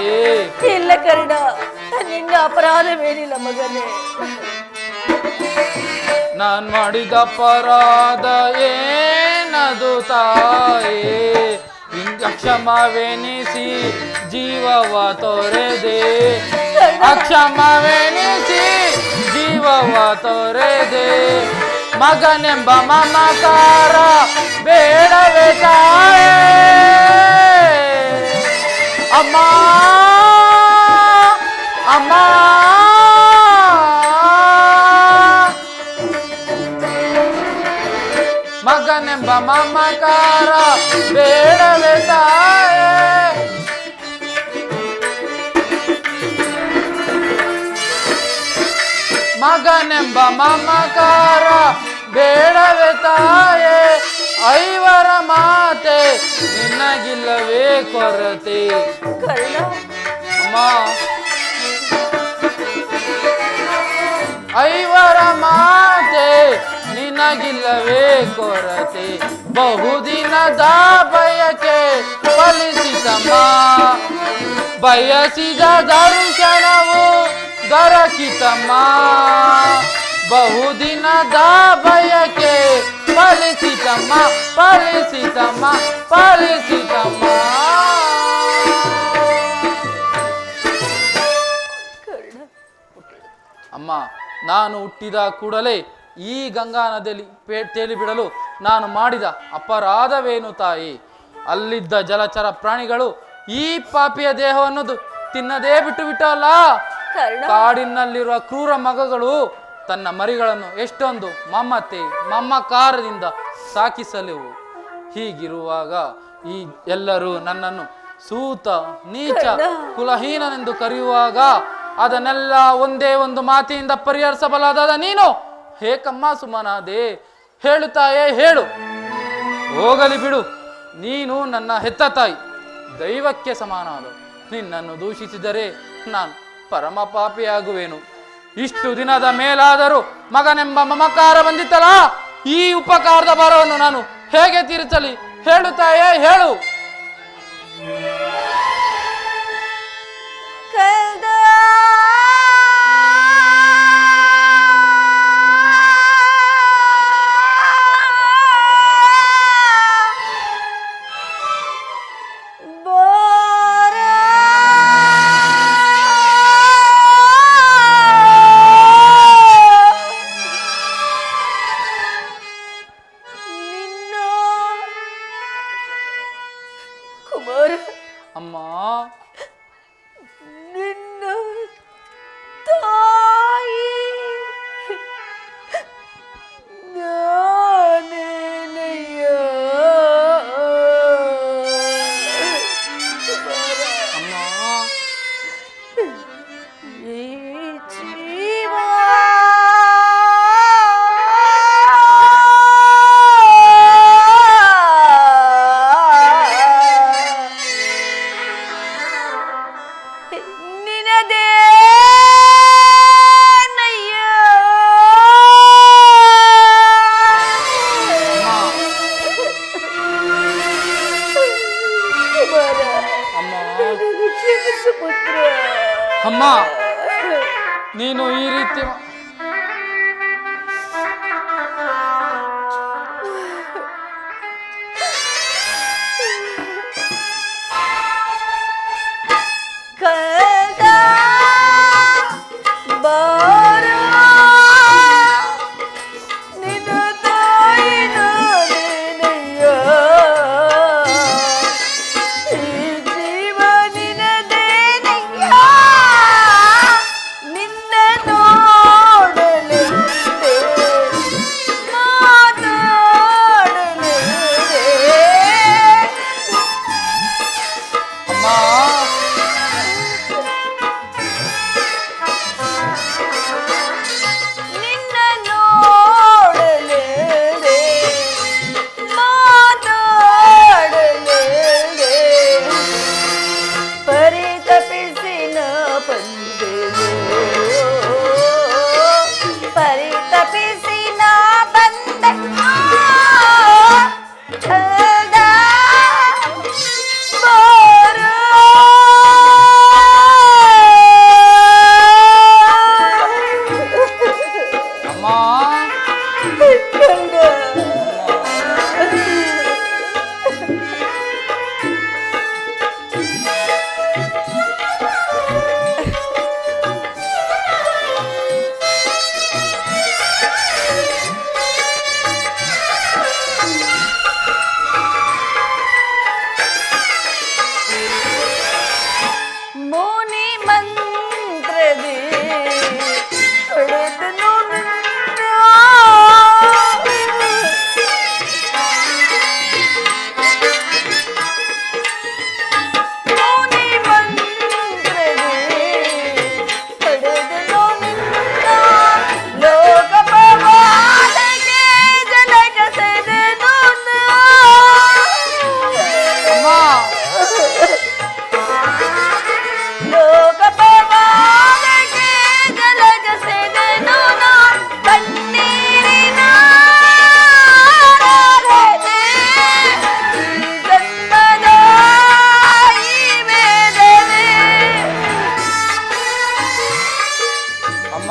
ಇಲ್ಲ ಕರ್ಣ ನಿನ್ನ ಅಪರಾಧವೇನಿಲ್ಲ ಮಗನೇ ನಾನ್ ಮಾಡಿದ ಅಪರಾಧ ಏನದು ತಾಯಿ ಅಕ್ಷಮವೆನಿಸಿ ಜೀವವ ತೊರೆದೆ ಅಕ್ಷಮವೆನಿಸಿ ಜೀವವ ತೊರೆದೆ ಮಗನೆಂಬ ಮಮಕಾರ ಬೇಡವೇ ತಾಯೇ ಅಮ್ಮ ಅಮ್ಮ ಮಗನೆಂಬ ಮಮಕಾರ ಬೇಡವೇ ತಾಯೇ ಮಗನೆಂಬ ಮಮಕಾರ ಬೇಡವೇ ತಾಯೇ ಐವರ ಮಾತೆ ನಿನ್ನಗಿಲ್ಲವೇ ಕೊರತೆ ಕರ್ಣ ಅಮ್ಮ ಐವರ ಮಾತೆ ನಿನಗಿಲ್ಲವೇ ಕೊರತೆ ಬಹುದಿನದ ಬಯಕೆ ಫಲಿಸಿತಮ್ಮ ಬಯಸಿದ ದರ್ಶನವು ದೊರಕಿತಮ್ಮ ಬಹುದಿನದ ಬಯಕೆ ಫಲಿಸಿತಮ್ಮ ಫಲಿಸಿತಮ್ಮ ಫಲಿಸಿತಮ್ಮ ಅಮ್ಮ ನಾನು ಹುಟ್ಟಿದ ಕೂಡಲೇ ಈ ಗಂಗಾ ನದಿಯಲ್ಲಿ ತೇಲಿ ಬಿಡಲು ನಾನು ಮಾಡಿದ ಅಪರಾಧವೇನು ತಾಯಿ ಅಲ್ಲಿದ್ದ ಜಲಚರ ಪ್ರಾಣಿಗಳು ಈ ಪಾಪಿಯ ದೇಹವನ್ನು ತಿನ್ನದೇ ಬಿಟ್ಟು ಬಿಟ್ಟಲ್ಲ ಕರ್ಣ ಕಾಡಿನಲ್ಲಿರುವ ಕ್ರೂರ ಮಗಗಳು ತನ್ನ ಮರಿಗಳನ್ನು ಎಷ್ಟೊಂದು ಮಮತೆ ಮಮಕಾರದಿಂದ ಸಾಕಿಸಲಿವು ಹೀಗಿರುವಾಗ ಈ ಎಲ್ಲರೂ ನನ್ನನ್ನು ಸೂತ ನೀಚ ಕುಲಹೀನನೆಂದು ಕರೆಯುವಾಗ ಅದನ್ನೆಲ್ಲ ಒಂದೇ ಒಂದು ಮಾತಿನಿಂದ ಪರಿಹರಿಸಬಲ್ಲದಾದ ನೀನು ಹೇಕಮ್ಮ ಸುಮನಾದೆ ಹೇಳು ತಾಯೇ ಹೇಳು ಹೋಗಲಿ ಬಿಡು ನೀನು ನನ್ನ ಹೆತ್ತ ತಾಯಿ ದೈವಕ್ಕೆ ಸಮಾನವಾದ ನಿನ್ನನ್ನು ದೂಷಿಸಿದರೆ ನಾನು ಪರಮ ಪಾಪಿಯಾಗುವೆನು ಇಷ್ಟು ದಿನದ ಮೇಲಾದರೂ ಮಗನೆಂಬ ಮಮಕಾರ ಬಂದಿತ್ತಲ್ಲ ಈ ಉಪಕಾರದ ಭಾರವನ್ನು ನಾನು ಹೇಗೆ ತೀರಿಸಲಿ ಹೇಳು ತಾಯೇ ಹೇಳು ಕಲ್ದ ನಿನದೇ ನಯ್ಯ ಅಮ್ಮ ಕ್ಷಮಿಸು ಪುತ್ರ. ಅಮ್ಮ ನೀನು ಈ ರೀತಿ ಕದ ಬಾರ ನಿನ್ನ ತಾಯಿನ ನೆನೆಯ ಈ ಜೀವ ನಿನದೇನಯ್ಯ ನಿನ್ನ ನೋಡಲೆಂದೇ ಮಾತಾಡಲೆಂದೇ ಅಮ್ಮ ನಿನ್ನ ನೋಡಲೆಂದೇ ಮಾತಾಡಲೆಂದೇ ಪರಿತಪಿಸಿ ನಾ ಬಂದೆನು ಪರಿತಪಿಸಿ ನಾ ಬಂದೆ ಕದ ಬಾರ ಅಮ್ಮ ಕಂದ ಮುನಿ ಮಂತ್ರದಿ ಹೊಡೆದನು ನನ್ನ. ಮುನಿ ಮಂತ್ರದಿ ಹೊಡೆದನು ನನ್ನ. ಲೋಕ ಪ್ರವಾದಕ್ಕೆ ಜಲಗಸೆದೆನು ನಾ. ಅಮ್ಮ ಲೋಕ ಪ್ರವಾದಕ್ಕೆ ಜಲಗಸೆದೆನು ನಾ. ಕಣ್ಣೀರಿನ ಆರಾಧನೆ ಈ ಜನ್ಮದ ಈ ವೇದನೆ. ಅಮ್ಮ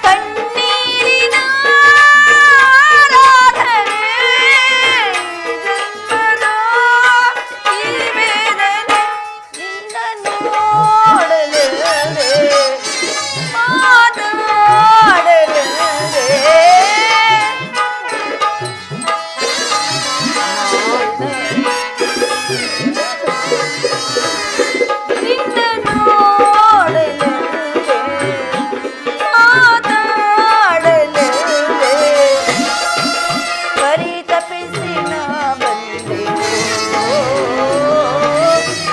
ಕಣ್ಣೀರಿನ ಆರಾಧನೆ ಈ ಜನ್ಮದ ಈ ವೇದನೆ. ನಿನ್ನ ನೋಡಲೆಂದೇ ಮಾತಾಡಲೆಂದೇ ನಿನ್ನ ನೋಡಲೆಂದೇ ಮಾತಾಡಲೆಂದೇ ಪರಿತಪಿಸಿ ನಾ ಬಂದೆನು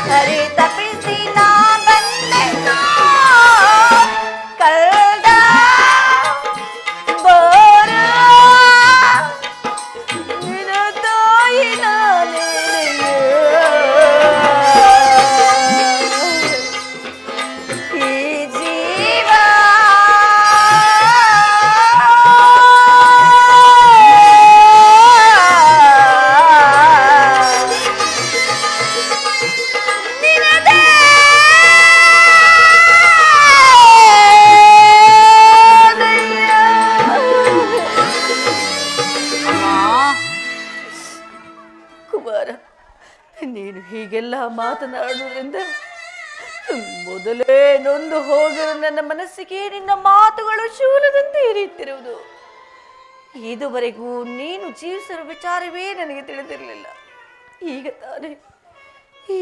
ಪರಿತಪಿಸಿ ನಾ ಬಂದೆನು ಕಳ್ದ ಬಾರ ನಿನ್ನ ತಾಯಿನ ನೆನೆಯ ಈ ಜೀವ ನಿನದೇ ಕುಮಾರ, ನೀನು ಹೀಗೆಲ್ಲ ಮಾತನಾಡುವುದರಿಂದ ಮೊದಲೇ ನೊಂದು ಹೋಗಲು ನನ್ನ ಮನಸ್ಸಿಗೆ ನಿನ್ನ ಮಾತುಗಳು ಶೂಲದಂತೆ ಇರಿಯುತ್ತಿರುವುದು. ಇದುವರೆಗೂ ನೀನು ಜೀವಿಸಿರುವ ವಿಚಾರವೇ ನನಗೆ ತಿಳಿದಿರಲಿಲ್ಲ.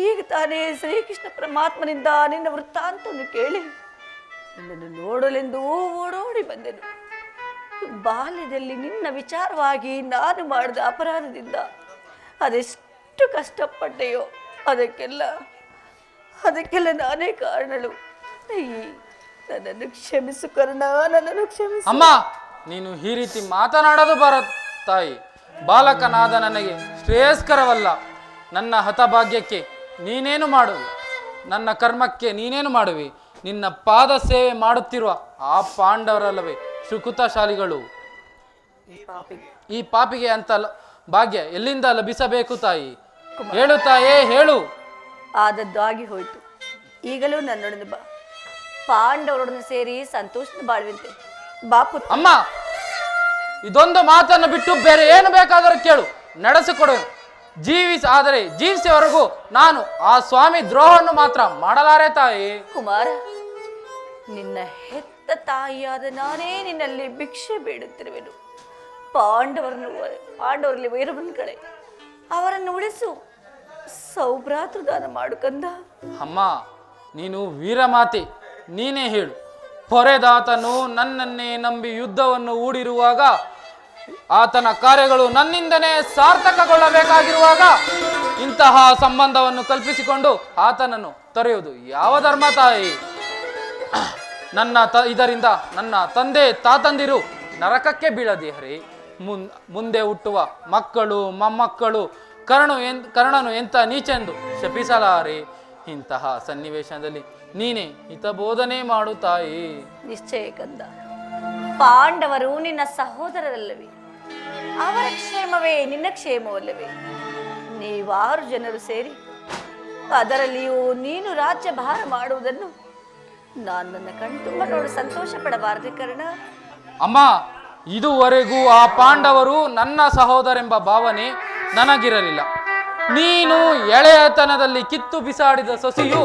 ಈಗ ತಾನೇ ಶ್ರೀಕೃಷ್ಣ ಪರಮಾತ್ಮನಿಂದ ನಿನ್ನ ವೃತ್ತಾಂತವನ್ನು ಕೇಳಿ ನಿನ್ನನ್ನು ನೋಡಲೆಂದು ಓಡೋಡಿ ಬಂದೆನು. ಬಾಲ್ಯದಲ್ಲಿ ನಿನ್ನ ವಿಚಾರವಾಗಿ ನಾನು ಮಾಡಿದ ಅಪರಾಧದಿಂದ ಅದೆಷ್ಟು ಕಷ್ಟಪಟ್ಟೆಯೋ ಅದಕ್ಕೆಲ್ಲ ನಾನೇ ಕಾರಣಳು. ನನ್ನನ್ನು ಕ್ಷಮಿಸು ಕರ್ಣ, ನನ್ನನ್ನು ಕ್ಷಮಿಸು. ಅಮ್ಮ ನೀನು ಈ ರೀತಿ ಮಾತನಾಡೋದು ತಾಯಿ. ಬಾಲಕನಾದ ನನಗೆ ಶ್ರೇಯಸ್ಕರವಲ್ಲ. ನನ್ನ ಹತಭಾಗ್ಯಕ್ಕೆ ನೀನೇನು ಮಾಡುವಿ? ನನ್ನ ಕರ್ಮಕ್ಕೆ ನೀನೇನು ಮಾಡುವಿ? ನಿನ್ನ ಪಾದ ಸೇವೆ ಮಾಡುತ್ತಿರುವ ಆ ಪಾಂಡವರಲ್ಲವೇ ಸುಕೃತಶಾಲಿಗಳು. ಈ ಪಾಪಿಗೆ ಅಂತ ಭಾಗ್ಯ ಎಲ್ಲಿಂದ ಲಭಿಸಬೇಕು ತಾಯಿ? ಹೇಳು ತಾಯೇ, ಹೇಳು. ಆದದ್ದಾಗಿ ಹೋಯಿತು. ಈಗಲೂ ನನ್ನೊಡನೆ ಬಾ. ಪಾಂಡವರೊಡನೆ ಸೇರಿ ಸಂತೋಷದ ಬಾಳುವಂತೆ ಬಾಪು. ಅಮ್ಮ, ಇದೊಂದು ಮಾತನ್ನು ಬಿಟ್ಟು ಬೇರೆ ಏನು ಬೇಕಾದರೂ ಕೇಳು, ನಡೆಸಿಕೊಡುವೆನು. ಆದರೆ ಜೀವಿಸುವವರೆಗೂ ನಾನು ಆ ಸ್ವಾಮಿ ದ್ರೋಹವನ್ನು ಮಾತ್ರ ಮಾಡಲಾರೆ ತಾಯಿ. ಕುಮಾರ, ನಿನ್ನ ಹೆತ್ತ ತಾಯಿಯಾದ ನಾನೇ ನಿನ್ನಲ್ಲಿ ಭಿಕ್ಷೆ ಬೇಡುತ್ತಿರುವೆನು. ಪಾಂಡವರಲ್ಲಿ ವೈರವನ್ ಕಡೆ ಅವರನ್ನು ಉಳಿಸು, ಸೌಭ್ರಾತೃದಾನ ಮಾಡು ಕಂದ. ಅಮ್ಮ, ನೀನು ವೀರಮಾತೆ, ನೀನೇ ಹೇಳು. ಪೊರೆದಾತನು ನನ್ನನ್ನೇ ನಂಬಿ ಯುದ್ಧವನ್ನು ಹೂಡಿರುವಾಗ, ಆತನ ಕಾರ್ಯಗಳು ನನ್ನಿಂದನೇ ಸಾರ್ಥಕಗೊಳ್ಳಬೇಕಾಗಿರುವಾಗ ಇಂತಹ ಸಂಬಂಧವನ್ನು ಕಲ್ಪಿಸಿಕೊಂಡು ಆತನನ್ನು ತೊರೆಯುವುದು ಯಾವ ಧರ್ಮ ತಾಯಿ? ಇದರಿಂದ ನನ್ನ ತಂದೆ ತಾತಂದಿರು ನರಕಕ್ಕೆ ಬೀಳದಿಹರಿ. ಮುಂದೆ ಹುಟ್ಟುವ ಮಕ್ಕಳು ಮೊಮ್ಮಕ್ಕಳು ಕರ್ಣನು ಎಂಥ ನೀಚೆಂದು ಶಪಿಸಲಾರೆ. ಇಂತಹ ಸನ್ನಿವೇಶದಲ್ಲಿ ನೀನೇ ಹಿತಬೋಧನೆ ಮಾಡು ತಾಯಿ. ನಿಶ್ಚಯ ಕಂದ. ಪಾಂಡವರು ನಿನ್ನ ಸಹೋದರರಲ್ಲವೇ? ಅವರ ಕ್ಷೇಮವೇ ನಿನ್ನ ಕ್ಷೇಮವಲ್ಲವೇ? ನೀವಾರು ಜನರು ಸೇರಿ ಅದರಲ್ಲಿಯೂ ನೀನು ರಾಜ್ಯ ಭಾರ ಮಾಡುವುದನ್ನು ನಾನು ನನ್ನ ಕಣ್ತುಂಬ ನೋಡಿ ಸಂತೋಷ ಪಡಬಾರದೆ ಕರ್ಣ? ಅಮ್ಮ, ಇದುವರೆಗೂ ಆ ಪಾಂಡವರು ನನ್ನ ಸಹೋದರೆಂಬ ಭಾವನೆ ನನಗಿರಲಿಲ್ಲ. ನೀನು ಎಳೆಯತನದಲ್ಲಿ ಕಿತ್ತು ಬಿಸಾಡಿದ ಸೊಸೆಯು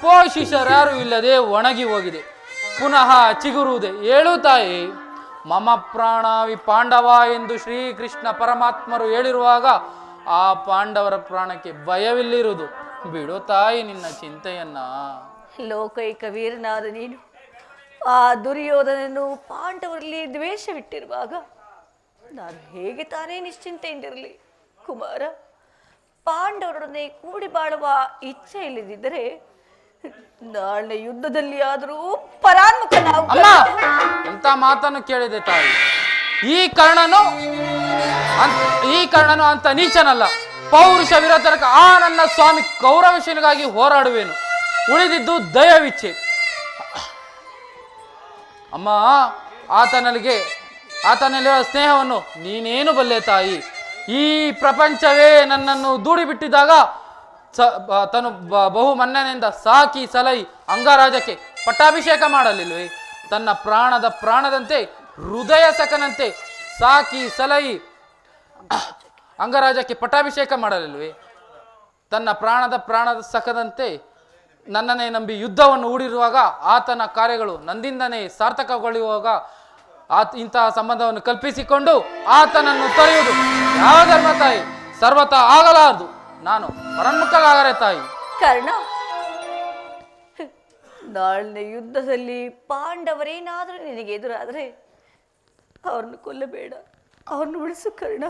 ಪೋಷಿಸರಾರು ಇಲ್ಲದೆ ಒಣಗಿ ಹೋಗಿದೆ, ಪುನಃ ಚಿಗುರುವುದೇ. ಹೇಳು ತಾಯಿ. ಮಮ ಪ್ರಾಣಾವಿ ಪಾಂಡವ ಎಂದು ಶ್ರೀಕೃಷ್ಣ ಪರಮಾತ್ಮರು ಹೇಳಿರುವಾಗ ಆ ಪಾಂಡವರ ಪ್ರಾಣಕ್ಕೆ ಭಯವಿಲ್ಲಿರುವುದು. ಬಿಡು ತಾಯಿ ನಿನ್ನ ಚಿಂತೆಯನ್ನ. ಲೋಕೈಕ ವೀರನಾದ ನೀನು ಆ ದುರ್ಯೋಧನನು ಪಾಂಡವರಲ್ಲಿ ದ್ವೇಷವಿಟ್ಟಿರುವಾಗ ನಾನು ಹೇಗೆ ತಾನೇ ನಿಶ್ಚಿಂತೆಯಿಂದಿರಲಿ? ಕುಮಾರ, ಪಾಂಡವರೊಡನೆ ಕೂಡಿ ಬಾಳುವ ಇಚ್ಛೆ ಇಲ್ಲದಿದ್ದರೆ ನಾಳೆ ಯುದ್ಧದಲ್ಲಿ ಆದರೂ ಪರಾನ್ಮುಖನಾಗ. ಅಮ್ಮ, ಎಂತ ಮಾತನ್ನು ಕೇಳಿದೆ ತಾಯಿ. ಈ ಕರ್ಣನು ಅಂತ ನೀಚನಲ್ಲ, ಪೌರುಷ ವಿರತನಕ ಆ ನನ್ನ ಸ್ವಾಮಿ ಕೌರವಶನಿಗಾಗಿ ಹೋರಾಡುವೆನು. ಉಳಿದಿದ್ದು ದಯವಿಚ್ಛೆ. ಅಮ್ಮ, ಆತನಲ್ಲಿರುವ ಸ್ನೇಹವನ್ನು ನೀನೇನು ಬಲ್ಲೆ ತಾಯಿ? ಈ ಪ್ರಪಂಚವೇ ನನ್ನನ್ನು ದೂಡಿ ಬಿಟ್ಟಿದಾಗ ತನು ಬಹು ಮನ್ನನೆಯಿಂದ ಸಾಕಿ ಸಲಹಿ ಅಂಗರಾಜಕ್ಕೆ ಪಟ್ಟಾಭಿಷೇಕ ಮಾಡಲಿಲ್ವೇ? ತನ್ನ ಪ್ರಾಣದಂತೆ ಹೃದಯ ಸಖನಂತೆ ಸಾಕಿ ಸಲಹಿ ಅಂಗರಾಜಕ್ಕೆ ಪಟ್ಟಾಭಿಷೇಕ ಮಾಡಲಿಲ್ವೇ? ತನ್ನ ಪ್ರಾಣದ ಸಖದಂತೆ ನನ್ನನ್ನೇ ನಂಬಿ ಯುದ್ಧವನ್ನು ಹೂಡಿರುವಾಗ ಆತನ ಕಾರ್ಯಗಳು ನಂದಿಂದನೇ ಸಾರ್ಥಕಗೊಳ್ಳುವಾಗ ಇಂತಹ ಸಂಬಂಧವನ್ನು ಕಲ್ಪಿಸಿಕೊಂಡು ಆತನನ್ನು ತೊರೆಯುವುದು ಯಾವ ಧರ್ಮ ತಾಯಿ? ಸರ್ವತಾ ಆಗಲಾರದು. ನಾನು ಪರನ್ಮುಖಲಾಗರೆ ತಾಯಿ. ಕರ್ಣ, ನಾಳಿನ ಯುದ್ಧದಲ್ಲಿ ಪಾಂಡವರೇನಾದರೂ ನಿನಗೆ ಎದುರಾದರೆ ಅವ್ರನ್ನು ಕೊಲ್ಲಬೇಡ, ಅವ್ರನ್ನು ಉಳಿಸು ಕರ್ಣ.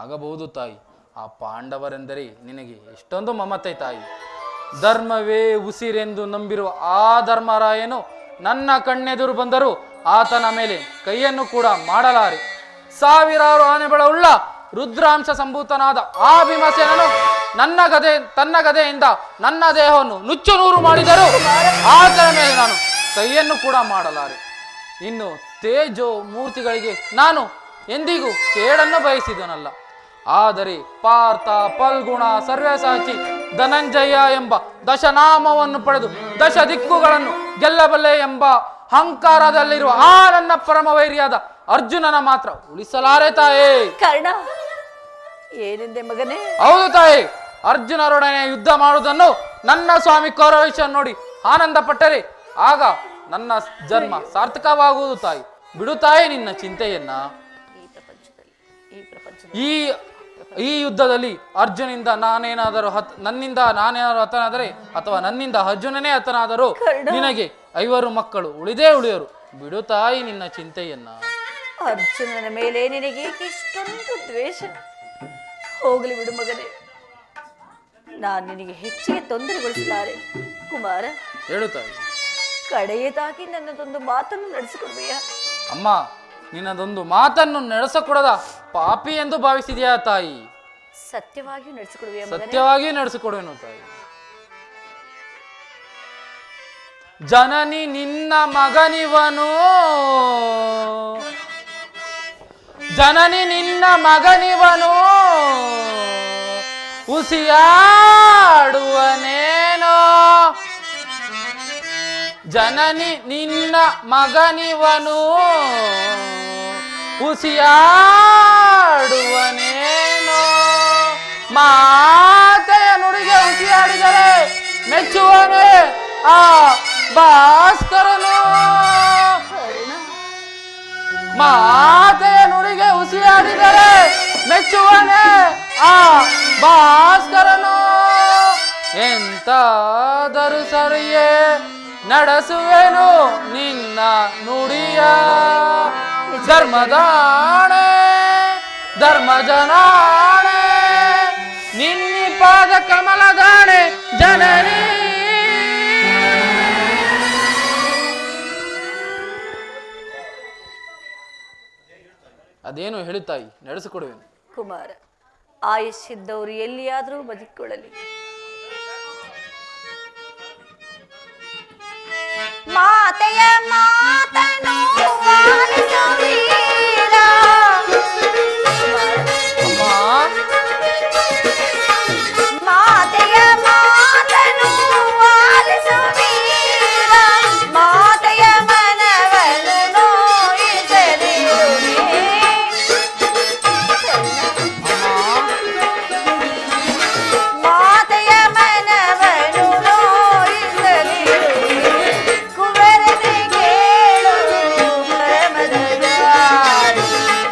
ಆಗಬಹುದು ತಾಯಿ. ಆ ಪಾಂಡವರೆಂದರೆ ನಿನಗೆ ಎಷ್ಟೊಂದು ಮಮತೆ ತಾಯಿ. ಧರ್ಮವೇ ಉಸಿರೆಂದು ನಂಬಿರುವ ಆ ಧರ್ಮರಾಯನು ನನ್ನ ಕಣ್ಣೆದುರು ಬಂದರೂ ಆತನ ಮೇಲೆ ಕೈಯನ್ನು ಕೂಡ ಮಾಡಲಾರೆ. ಸಾವಿರಾರು ಆನೆಬಳವುಳ್ಳ ರುದ್ರಾಂಶ ಸಂಭೂತನಾದ ಆ ಭೀಮಸೇನನು ತನ್ನ ಗದೆಯಿಂದ ನನ್ನ ದೇಹವನ್ನು ನುಚ್ಚು ನೂರು ಮಾಡಿದರೂ ಆತನ ಮೇಲೆ ನಾನು ಕೈಯನ್ನು ಕೂಡ ಮಾಡಲಾರೆ. ಇನ್ನು ತೇಜೋ ಮೂರ್ತಿಗಳಿಗೆ ನಾನು ಎಂದಿಗೂ ಕೇಡನ್ನು ಬಯಸಿದನಲ್ಲ. ಆದರೆ ಪಾರ್ಥ, ಫಲ್ಗುಣ, ಸರ್ವಸಾಚಿ, ಧನಂಜಯ ಎಂಬ ದಶನಾಮವನ್ನು ಪಡೆದು ದಶ ದಿಕ್ಕುಗಳನ್ನು ಗೆಲ್ಲಬಲ್ಲೆ ಎಂಬ ಅಹಂಕಾರದಲ್ಲಿರುವ ಆ ನನ್ನ ಪರಮವೈರಿಯಾದ ಅರ್ಜುನನ ಮಾತ್ರ ಉಳಿಸಲಾರೆ ತಾಯೇ. ಕರ್ಣ, ಏನೆಂದೆ ಮಗನೇ? ಹೌದು ತಾಯಿ. ಅರ್ಜುನರೊಡನೆ ಯುದ್ಧ ಮಾಡುವುದನ್ನು ನನ್ನ ಸ್ವಾಮಿ ಕೌರವೇಶ ನೋಡಿ ಆನಂದ ಪಟ್ಟರೆ ಆಗ ನನ್ನ ಜನ್ಮ ಸಾರ್ಥಕವಾಗುವುದು ತಾಯಿ. ಬಿಡು ತಾಯಿ ನಿನ್ನ ಚಿಂತೆಯನ್ನ. ಈ ಯುದ್ಧದಲ್ಲಿ ಅರ್ಜುನಿಂದ ನನ್ನಿಂದ ನಾನೇನಾದರೂ ಹತನಾದರೆ ಅಥವಾ ನನ್ನಿಂದ ಅರ್ಜುನನೇ ಹತನಾದರೂ ನಿನಗೆ 5 ಮಕ್ಕಳು ಉಳಿದೇ ಉಳಿಯರು. ಬಿಡು ತಾಯಿ ನಿನ್ನ ಚಿಂತೆಯನ್ನ. ಅರ್ಜುನನ ಮೇಲೆ ನಿನಗೆ ಇಷ್ಟೊಂದು ದ್ವೇಷ? ಹೋಗಲಿ ಬಿಡು ಮಗನೇ, ನಾನು ನಿನಗೆ ಹೆಚ್ಚಿಗೆ ತೊಂದರೆಗೊಳಿಸಲಾರೆ. ಕುಮಾರ, ಹೇಳು ತಾಯಿ. ಕಡೆಯದಾಗಿ ನನ್ನದೊಂದು ಮಾತನ್ನು ನಡೆಸಿಕೊಡ್ಬೇಯಾ? ಅಮ್ಮ, ನಿನ್ನದೊಂದು ಮಾತನ್ನು ನಡೆಸಕೊಡದ ಪಾಪಿ ಎಂದು ಭಾವಿಸಿದೆಯಾ ತಾಯಿ? ಸತ್ಯವಾಗಿಯೂ ನಡೆಸಿಕೊಡುವೆ ಸತ್ಯವಾಗಿ ನಡೆಸಿಕೊಡುವೆನು ತಾಯಿ. ಜನನಿ ನಿನ್ನ ಮಗನಿವನು, ಜನನಿ ನಿನ್ನ ಮಗನಿವನು, ಉಸಿಯಾಡುವನೇನೋ. ಜನನಿ ನಿನ್ನ ಮಗನಿವನು, ಉಸಿಯಾಡುವನೇನೋ. ಮಾತೆಯ ನುಡಿಗೆ ಉಸಿಯಾಡಿದರೆ ಮೆಚ್ಚುವನೇ ಆ ಭಾಸ್ಕರನು. ಮಾತೆಯ ನುಡಿಗೆ ಉಸಿಯಾಡಿದರೆ ಮೆಚ್ಚುವನೇ ಆ ಭಾಸ್ಕರನು. ಎಂತಾದರೂ ಸರಿಯೇ ನಡೆಸುವೆನು ನಿನ್ನ ನುಡಿಯ. ಧರ್ಮದಾಣೆ ಧರ್ಮಜನಾಣೆ, ನಿನ್ನಿ ಪಾದ ಕಮಲದಾಣೆ ಜನನಿ. ಅದೇನು ಹೇಳುತ್ತಾಯಿ, ನಡೆಸಿಕೊಡುವೆನು. ಕುಮಾರ, ಆಯುಷ್ಯದ್ದವರು ಎಲ್ಲಿಯಾದರೂ ಬದುಕೊಳ್ಳಲಿ. ಮಾತೆಯ ಮಾತನು ಆಲಿಸು ವೀರ. ಮಾತೆಯ ಮಾತನು ಆಲಿಸು ವೀರ. ಮಾತೆಯ ಮನವನ್ನು ನೋಯಿಸದಿರುವೆ. ಮಾತೆಯ ಮನವನ್ನು ನೋಯಿಸದಿರುವೆ. ಕುವರನೆ ಕೇಳು ಪರಮದ ಜಾಡು.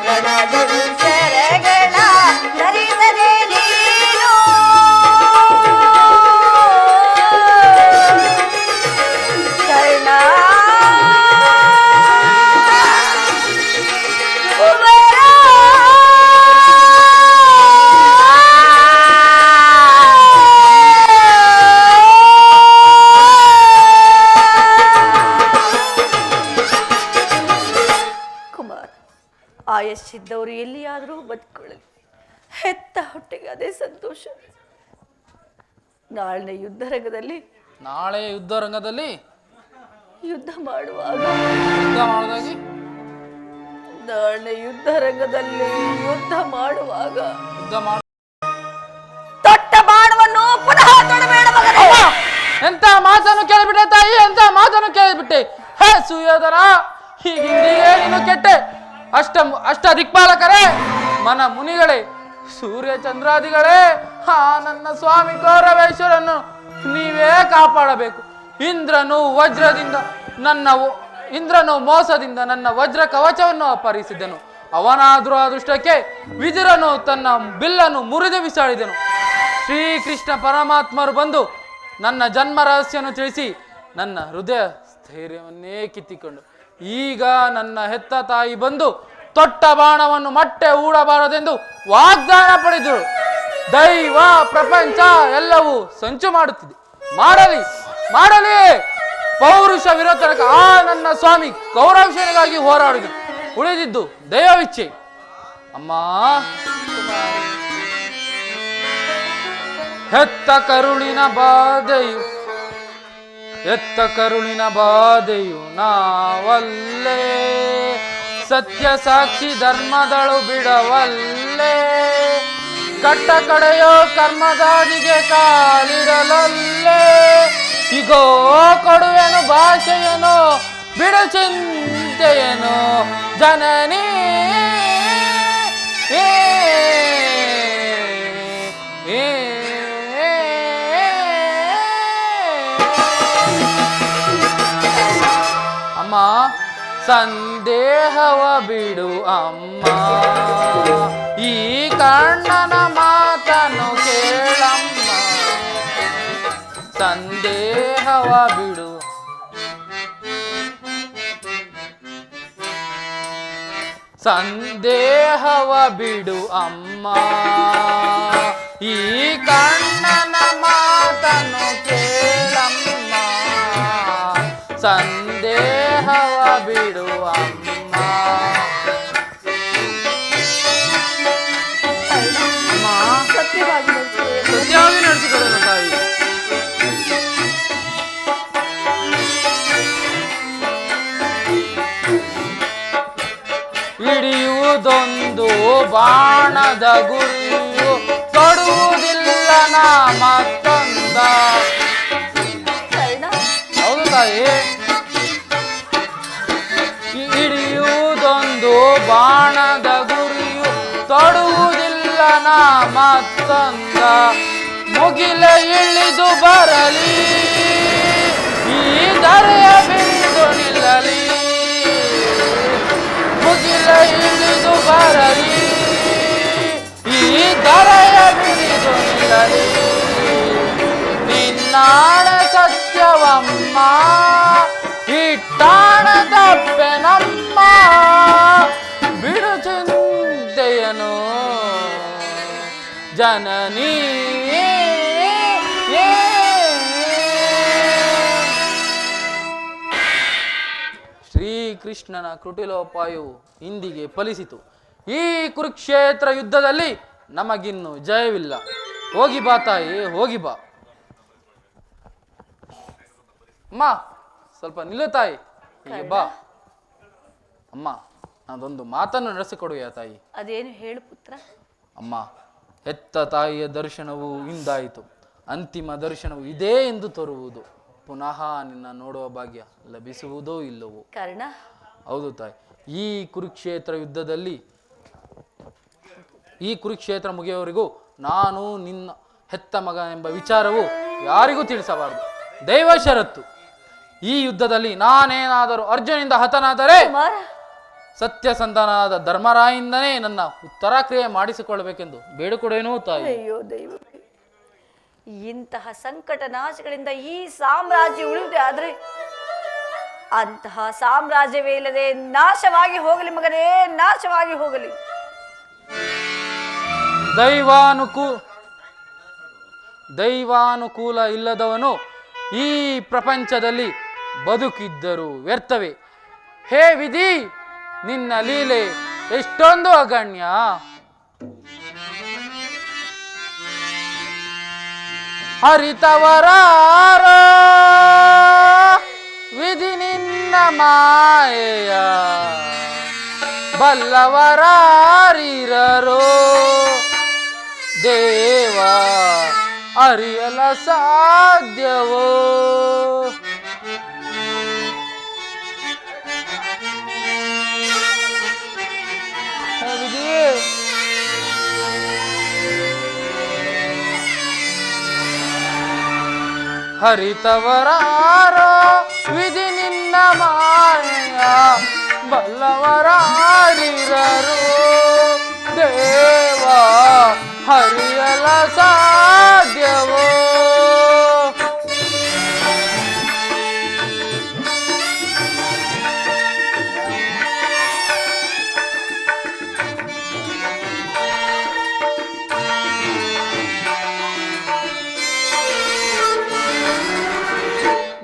ರಣದಳು ಶರಗಳ ಧರಿಸದೆ ನೀನು. ಕರ್ಣ ಕುವರ ಕುಮಾರ್, ಆಯಸ್ಸಿದ್ದವರು ಎಲ್ಲಿಯಾದರೂ ಬದುಕೊಳ್ಳಲಿ. ಹೆತ್ತ ಹೊಟ್ಟೆಗೆ ಅದೇ ಸಂತೋಷ. ನಾಳೆ ಯುದ್ಧರಂಗದಲ್ಲಿ ಯುದ್ಧ ಮಾಡುವಾಗ ಮಾಡೋದಾಗಿ ನಾಳೆ ಯುದ್ಧರಂಗದಲ್ಲಿ ಯುದ್ಧ ಮಾಡುವಾಗ ಮಾಡ ತೊಟ್ಟ ಬಾಣವನ್ನು ಪುನಃ ತೊಡಬೇಡ ಮಗನೇ. ಎಂತ ಮಾತನ್ನು ಕೇಳಿಬಿಟ್ಟೆ ತಾಯಿ, ಎಂತ ಮಾತನ್ನು ಕೇಳಿಬಿಟ್ಟೆ. ಹೇ ಸುಯೋಧನ, ಹೀಗಿಂದಿಗೆ ನೀನು ಕೆಟ್ಟೆ. ಅಷ್ಟ ದಿಕ್ಪಾಲಕರೇ, ಮನ ಮುನಿಗಳೇ, ಸೂರ್ಯ ಚಂದ್ರಾದಿಗಳೇ, ನನ್ನ ಸ್ವಾಮಿ ಗೌರವೇಶ್ವರನ್ನು ನೀವೇ ಕಾಪಾಡಬೇಕು. ಇಂದ್ರನು ಮೋಸದಿಂದ ನನ್ನ ವಜ್ರ ಕವಚವನ್ನು ಅಪಹರಿಸಿದನು. ಅವನಾದರೂ ಅದೃಷ್ಟಕ್ಕೆ ವಿದುರನು ತನ್ನ ಬಿಲ್ಲನ್ನು ಮುರಿದು ಬಿಸಾಡಿದನು. ಶ್ರೀಕೃಷ್ಣ ಪರಮಾತ್ಮರು ಬಂದು ನನ್ನ ಜನ್ಮ ರಹಸ್ಯವನ್ನು ತಿಳಿಸಿ ನನ್ನ ಹೃದಯ ಸ್ಥೈರ್ಯವನ್ನೇ ಕಿತ್ತಿಕೊಂಡು, ಈಗ ನನ್ನ ಹೆತ್ತ ತಾಯಿ ಬಂದು ತೊಟ್ಟ ಬಾಣವನ್ನು ಮಟ್ಟೆ ಹೂಡಬಾರದೆಂದು ವಾಗ್ದಾನ ಪಡೆದರು. ದೈವ ಪ್ರಪಂಚ ಎಲ್ಲವೂ ಸಂಚು ಮಾಡುತ್ತಿದೆ. ಮಾಡಲಿ ಪೌರುಷ ವಿರೋಧನಕ ಆ ನನ್ನ ಸ್ವಾಮಿ ಗೌರವಶನಿಗಾಗಿ ಹೋರಾಡಿದ. ಉಳಿದಿದ್ದು ದೈವವಿಚ್ಛೆ. ಅಮ್ಮ, ಹೆತ್ತ ಕರುಳಿನ ಬಾಧೆಯು ನಾವಲ್ಲೇ, ಸತ್ಯ ಸಾಕ್ಷಿ ಧರ್ಮದಳು ಬಿಡವಲ್ಲೇ, ಕಟ್ಟ ಕಡೆಯೋ ಕರ್ಮದಾದಿಗೆ ಕಾಲಿಡಲಲ್ಲೇ. ಈಗೋ ಕೊಡುವೆನು ಭಾಷೆಯೇನೋ, ಬಿಡು ಚಿಂತೆಯೇನೋ ಜನನಿ. ಅಮ್ಮ, ಸಂದೇಹವ ಬಿಡು ಅಮ್ಮ, ಈ ಕಣ್ಣನ ಮಾತನ್ನು ಕೇಳಮ್ಮ. ಸಂದೇಹವ ಬಿಡು, ಸಂದೇಹವ ಬಿಡು ಅಮ್ಮ, ಈ ಕಣ್ಣನ ಮಾತನ್ನು ಕೇಳಮ್ಮ. ಸಂದೇಹವ ಬಿಡು ಅಮ್ಮ. ಬಾಣದ ಗುರಿಯು ತೊಡುವುದಿಲ್ಲ ನಾ ಮತ್ತೊಂದ. ಕರ್ಣ, ಹೌದು ತಾಯಿ, ಹಿಡಿಯುವುದೊಂದು ಬಾಣದ ಗುರಿಯು ತೊಡುವುದಿಲ್ಲ ನಾ ಮತ್ತೊಂದ. ಮುಗಿಲ ಇಳಿದು ಬರಲಿ ಈ ಧರೆಯ ಬಿರಿದು ನಿಲ್ಲಲಿ. ಮುಗಿಲ ಇಳಿದು ಬರಲಿ ಈ ಧರೆಯ ಬಿರಿದು ನಿಲ್ಲಲಿ. ನಿನ್ನಾಣ ಸತ್ಯವಮ್ಮ ಇಟ್ಟಾಣ ತಪ್ಪೆನಮ್ಮ. ಬಿಡು ಚಿಂತೆಯನು ಜನನೀ. ಶ್ರೀಕೃಷ್ಣನ ಕೃಟಿಲೋಪಾಯವು ಇಂದಿಗೆ ಫಲಿಸಿತು. ಈ ಕುರುಕ್ಷೇತ್ರ ಯುದ್ಧದಲ್ಲಿ ನಮಗಿನ್ನು ಜಯವಿಲ್ಲ. ಹೋಗಿ ಬಾ ತಾಯಿ, ಹೋಗಿ ಬಾ. ಅಮ್ಮ ಸ್ವಲ್ಪ ನಿಲ್ಲು ತಾಯಿ, ಹೀಗೆ ಬಾ. ಅಮ್ಮ, ನಾನೊಂದು ಮಾತನ್ನು ನಡೆಸಿಕೊಡುವೆಯಾ ತಾಯಿ? ಅದೇನು ಹೇಳು ಪುತ್ರ. ಅಮ್ಮ, ಹೆತ್ತ ತಾಯಿಯ ದರ್ಶನವು ಇಂದಾಯಿತು, ಅಂತಿಮ ದರ್ಶನವು ಇದೇ ಎಂದು ತೋರುವುದು. ಪುನಃ ನಿನ್ನ ನೋಡುವ ಭಾಗ್ಯ ಲಭಿಸುವುದೋ ಇಲ್ಲವೋ? ಕರ್ಣ, ಹೌದು ತಾಯಿ, ಈ ಕುರುಕ್ಷೇತ್ರ ಯುದ್ಧದಲ್ಲಿ ಈ ಕುರುಕ್ಷೇತ್ರ ಮುಗಿಯುವವರೆಗೂ ನಾನು ನಿನ್ನ ಹೆತ್ತ ಮಗ ಎಂಬ ವಿಚಾರವು ಯಾರಿಗೂ ತಿಳಿಸಬಾರದು. ದೈವ ಷರತ್ತು. ಈ ಯುದ್ಧದಲ್ಲಿ ನಾನೇನಾದರೂ ಅರ್ಜುನಿಂದ ಹತನಾದರೆ ಕುಮಾರ, ಸತ್ಯಸಂಧನಾದ ಧರ್ಮರಾಯಿಂದನೇ ನನ್ನ ಉತ್ತರಾಕ್ರಿಯೆ ಮಾಡಿಸಿಕೊಳ್ಳಬೇಕೆಂದು ಬೇಡಿಕೊಡೇನೋ ತಾಯಿ. ಅಯ್ಯೋ ದೈವವೇ, ಇಂತಹ ಸಂಕಟ ನಾಶಗಳಿಂದ ಈ ಸಾಮ್ರಾಜ್ಯ ಉಳಿದೆ ಆದ್ರೆ ಅಂತಹ ಸಾಮ್ರಾಜ್ಯವೇ ಇಲ್ಲದೆ ನಾಶವಾಗಿ ಹೋಗಲಿ ಮಗನೇ, ನಾಶವಾಗಿ ಹೋಗಲಿ. ದೈವಾನುಕೂಲ ಇಲ್ಲದವನು ಈ ಪ್ರಪಂಚದಲ್ಲಿ ಬದುಕಿದ್ದರೂ ವ್ಯರ್ಥವೇ. ಹೇ ವಿಧಿ, ನಿನ್ನ ಲೀಲೆ ಎಷ್ಟೊಂದು ಅಗಣ್ಯ. ಹರಿತವರಾರ ವಿಧಿ ನಿನ್ನ ಮಾಯೆಯ, ಬಲ್ಲವರಾರಿರರೋ ದೇವ ಅರಿಯಲ ಸಾಧ್ಯವೋ. ಹರಿತವರಾರ ವಿಧಿ ನಿನ್ನ ಮಾಯ, ಬಲ್ಲವರಾರಿರರು ದೇವ ಹರಿಯಲ ಸಾಧ್ಯವೋ.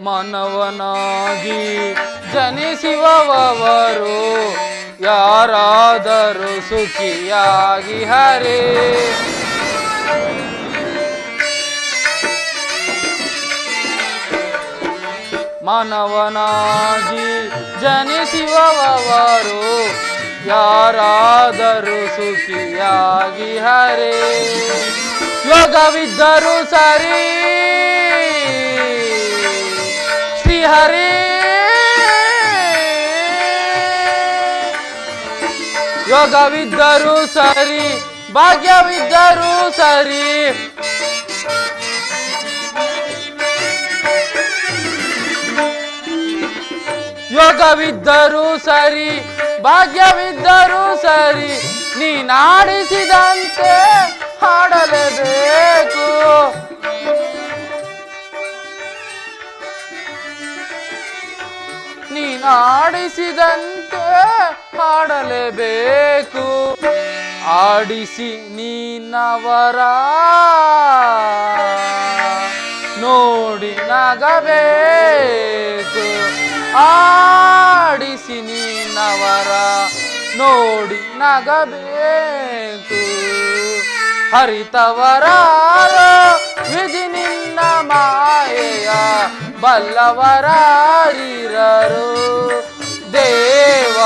ಮಾನವನಾಗಿ ಜನಿಸುವವರು ಯಾರಾದರೂ ಸುಖಿಯಾಗಿ ಹರೇ. ಮಾನವನಾಗಿ ಜನಿಸುವವರು ಯಾರಾದರೂ ಸುಖಿಯಾಗಿ ಹರೇ. ಯೋಗವಿದ್ದರೂ ಸರಿ ಶ್ರೀಹರಿ, ಯೋಗವಿದ್ದರೂ ಸರಿ ಭಾಗ್ಯವಿದ್ದರೂ ಸರಿ, ಯೋಗವಿದ್ದರೂ ಸರಿ ಭಾಗ್ಯವಿದ್ದರೂ ಸರಿ, ನೀನಾಡಿಸಿದಂತೆ ಹಾಡಲೇಬೇಕು. ನೀನಾಡಿಸಿದಂತೆ ಹಾಡಲೇಬೇಕು. ಆಡಿಸಿ ನೀನವರ ನೋಡಿ ನಗಬೇಕು. ಆಡಿಸಿ ನೀನವರ ನೋಡಿ ನಗಬೇಕು. ಹರಿತವರಾರ ವಿಧಿ ನಿನ್ನ ಮಾಯೆಯ, ಬಲ್ಲವರಾರಿರರು ದೇವ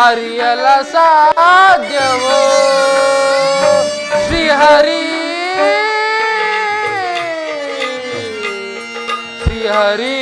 ಅರಿಯಲ ಸಾಧ್ಯವೋ. ಶ್ರೀಹರಿ ಶ್ರೀಹರಿ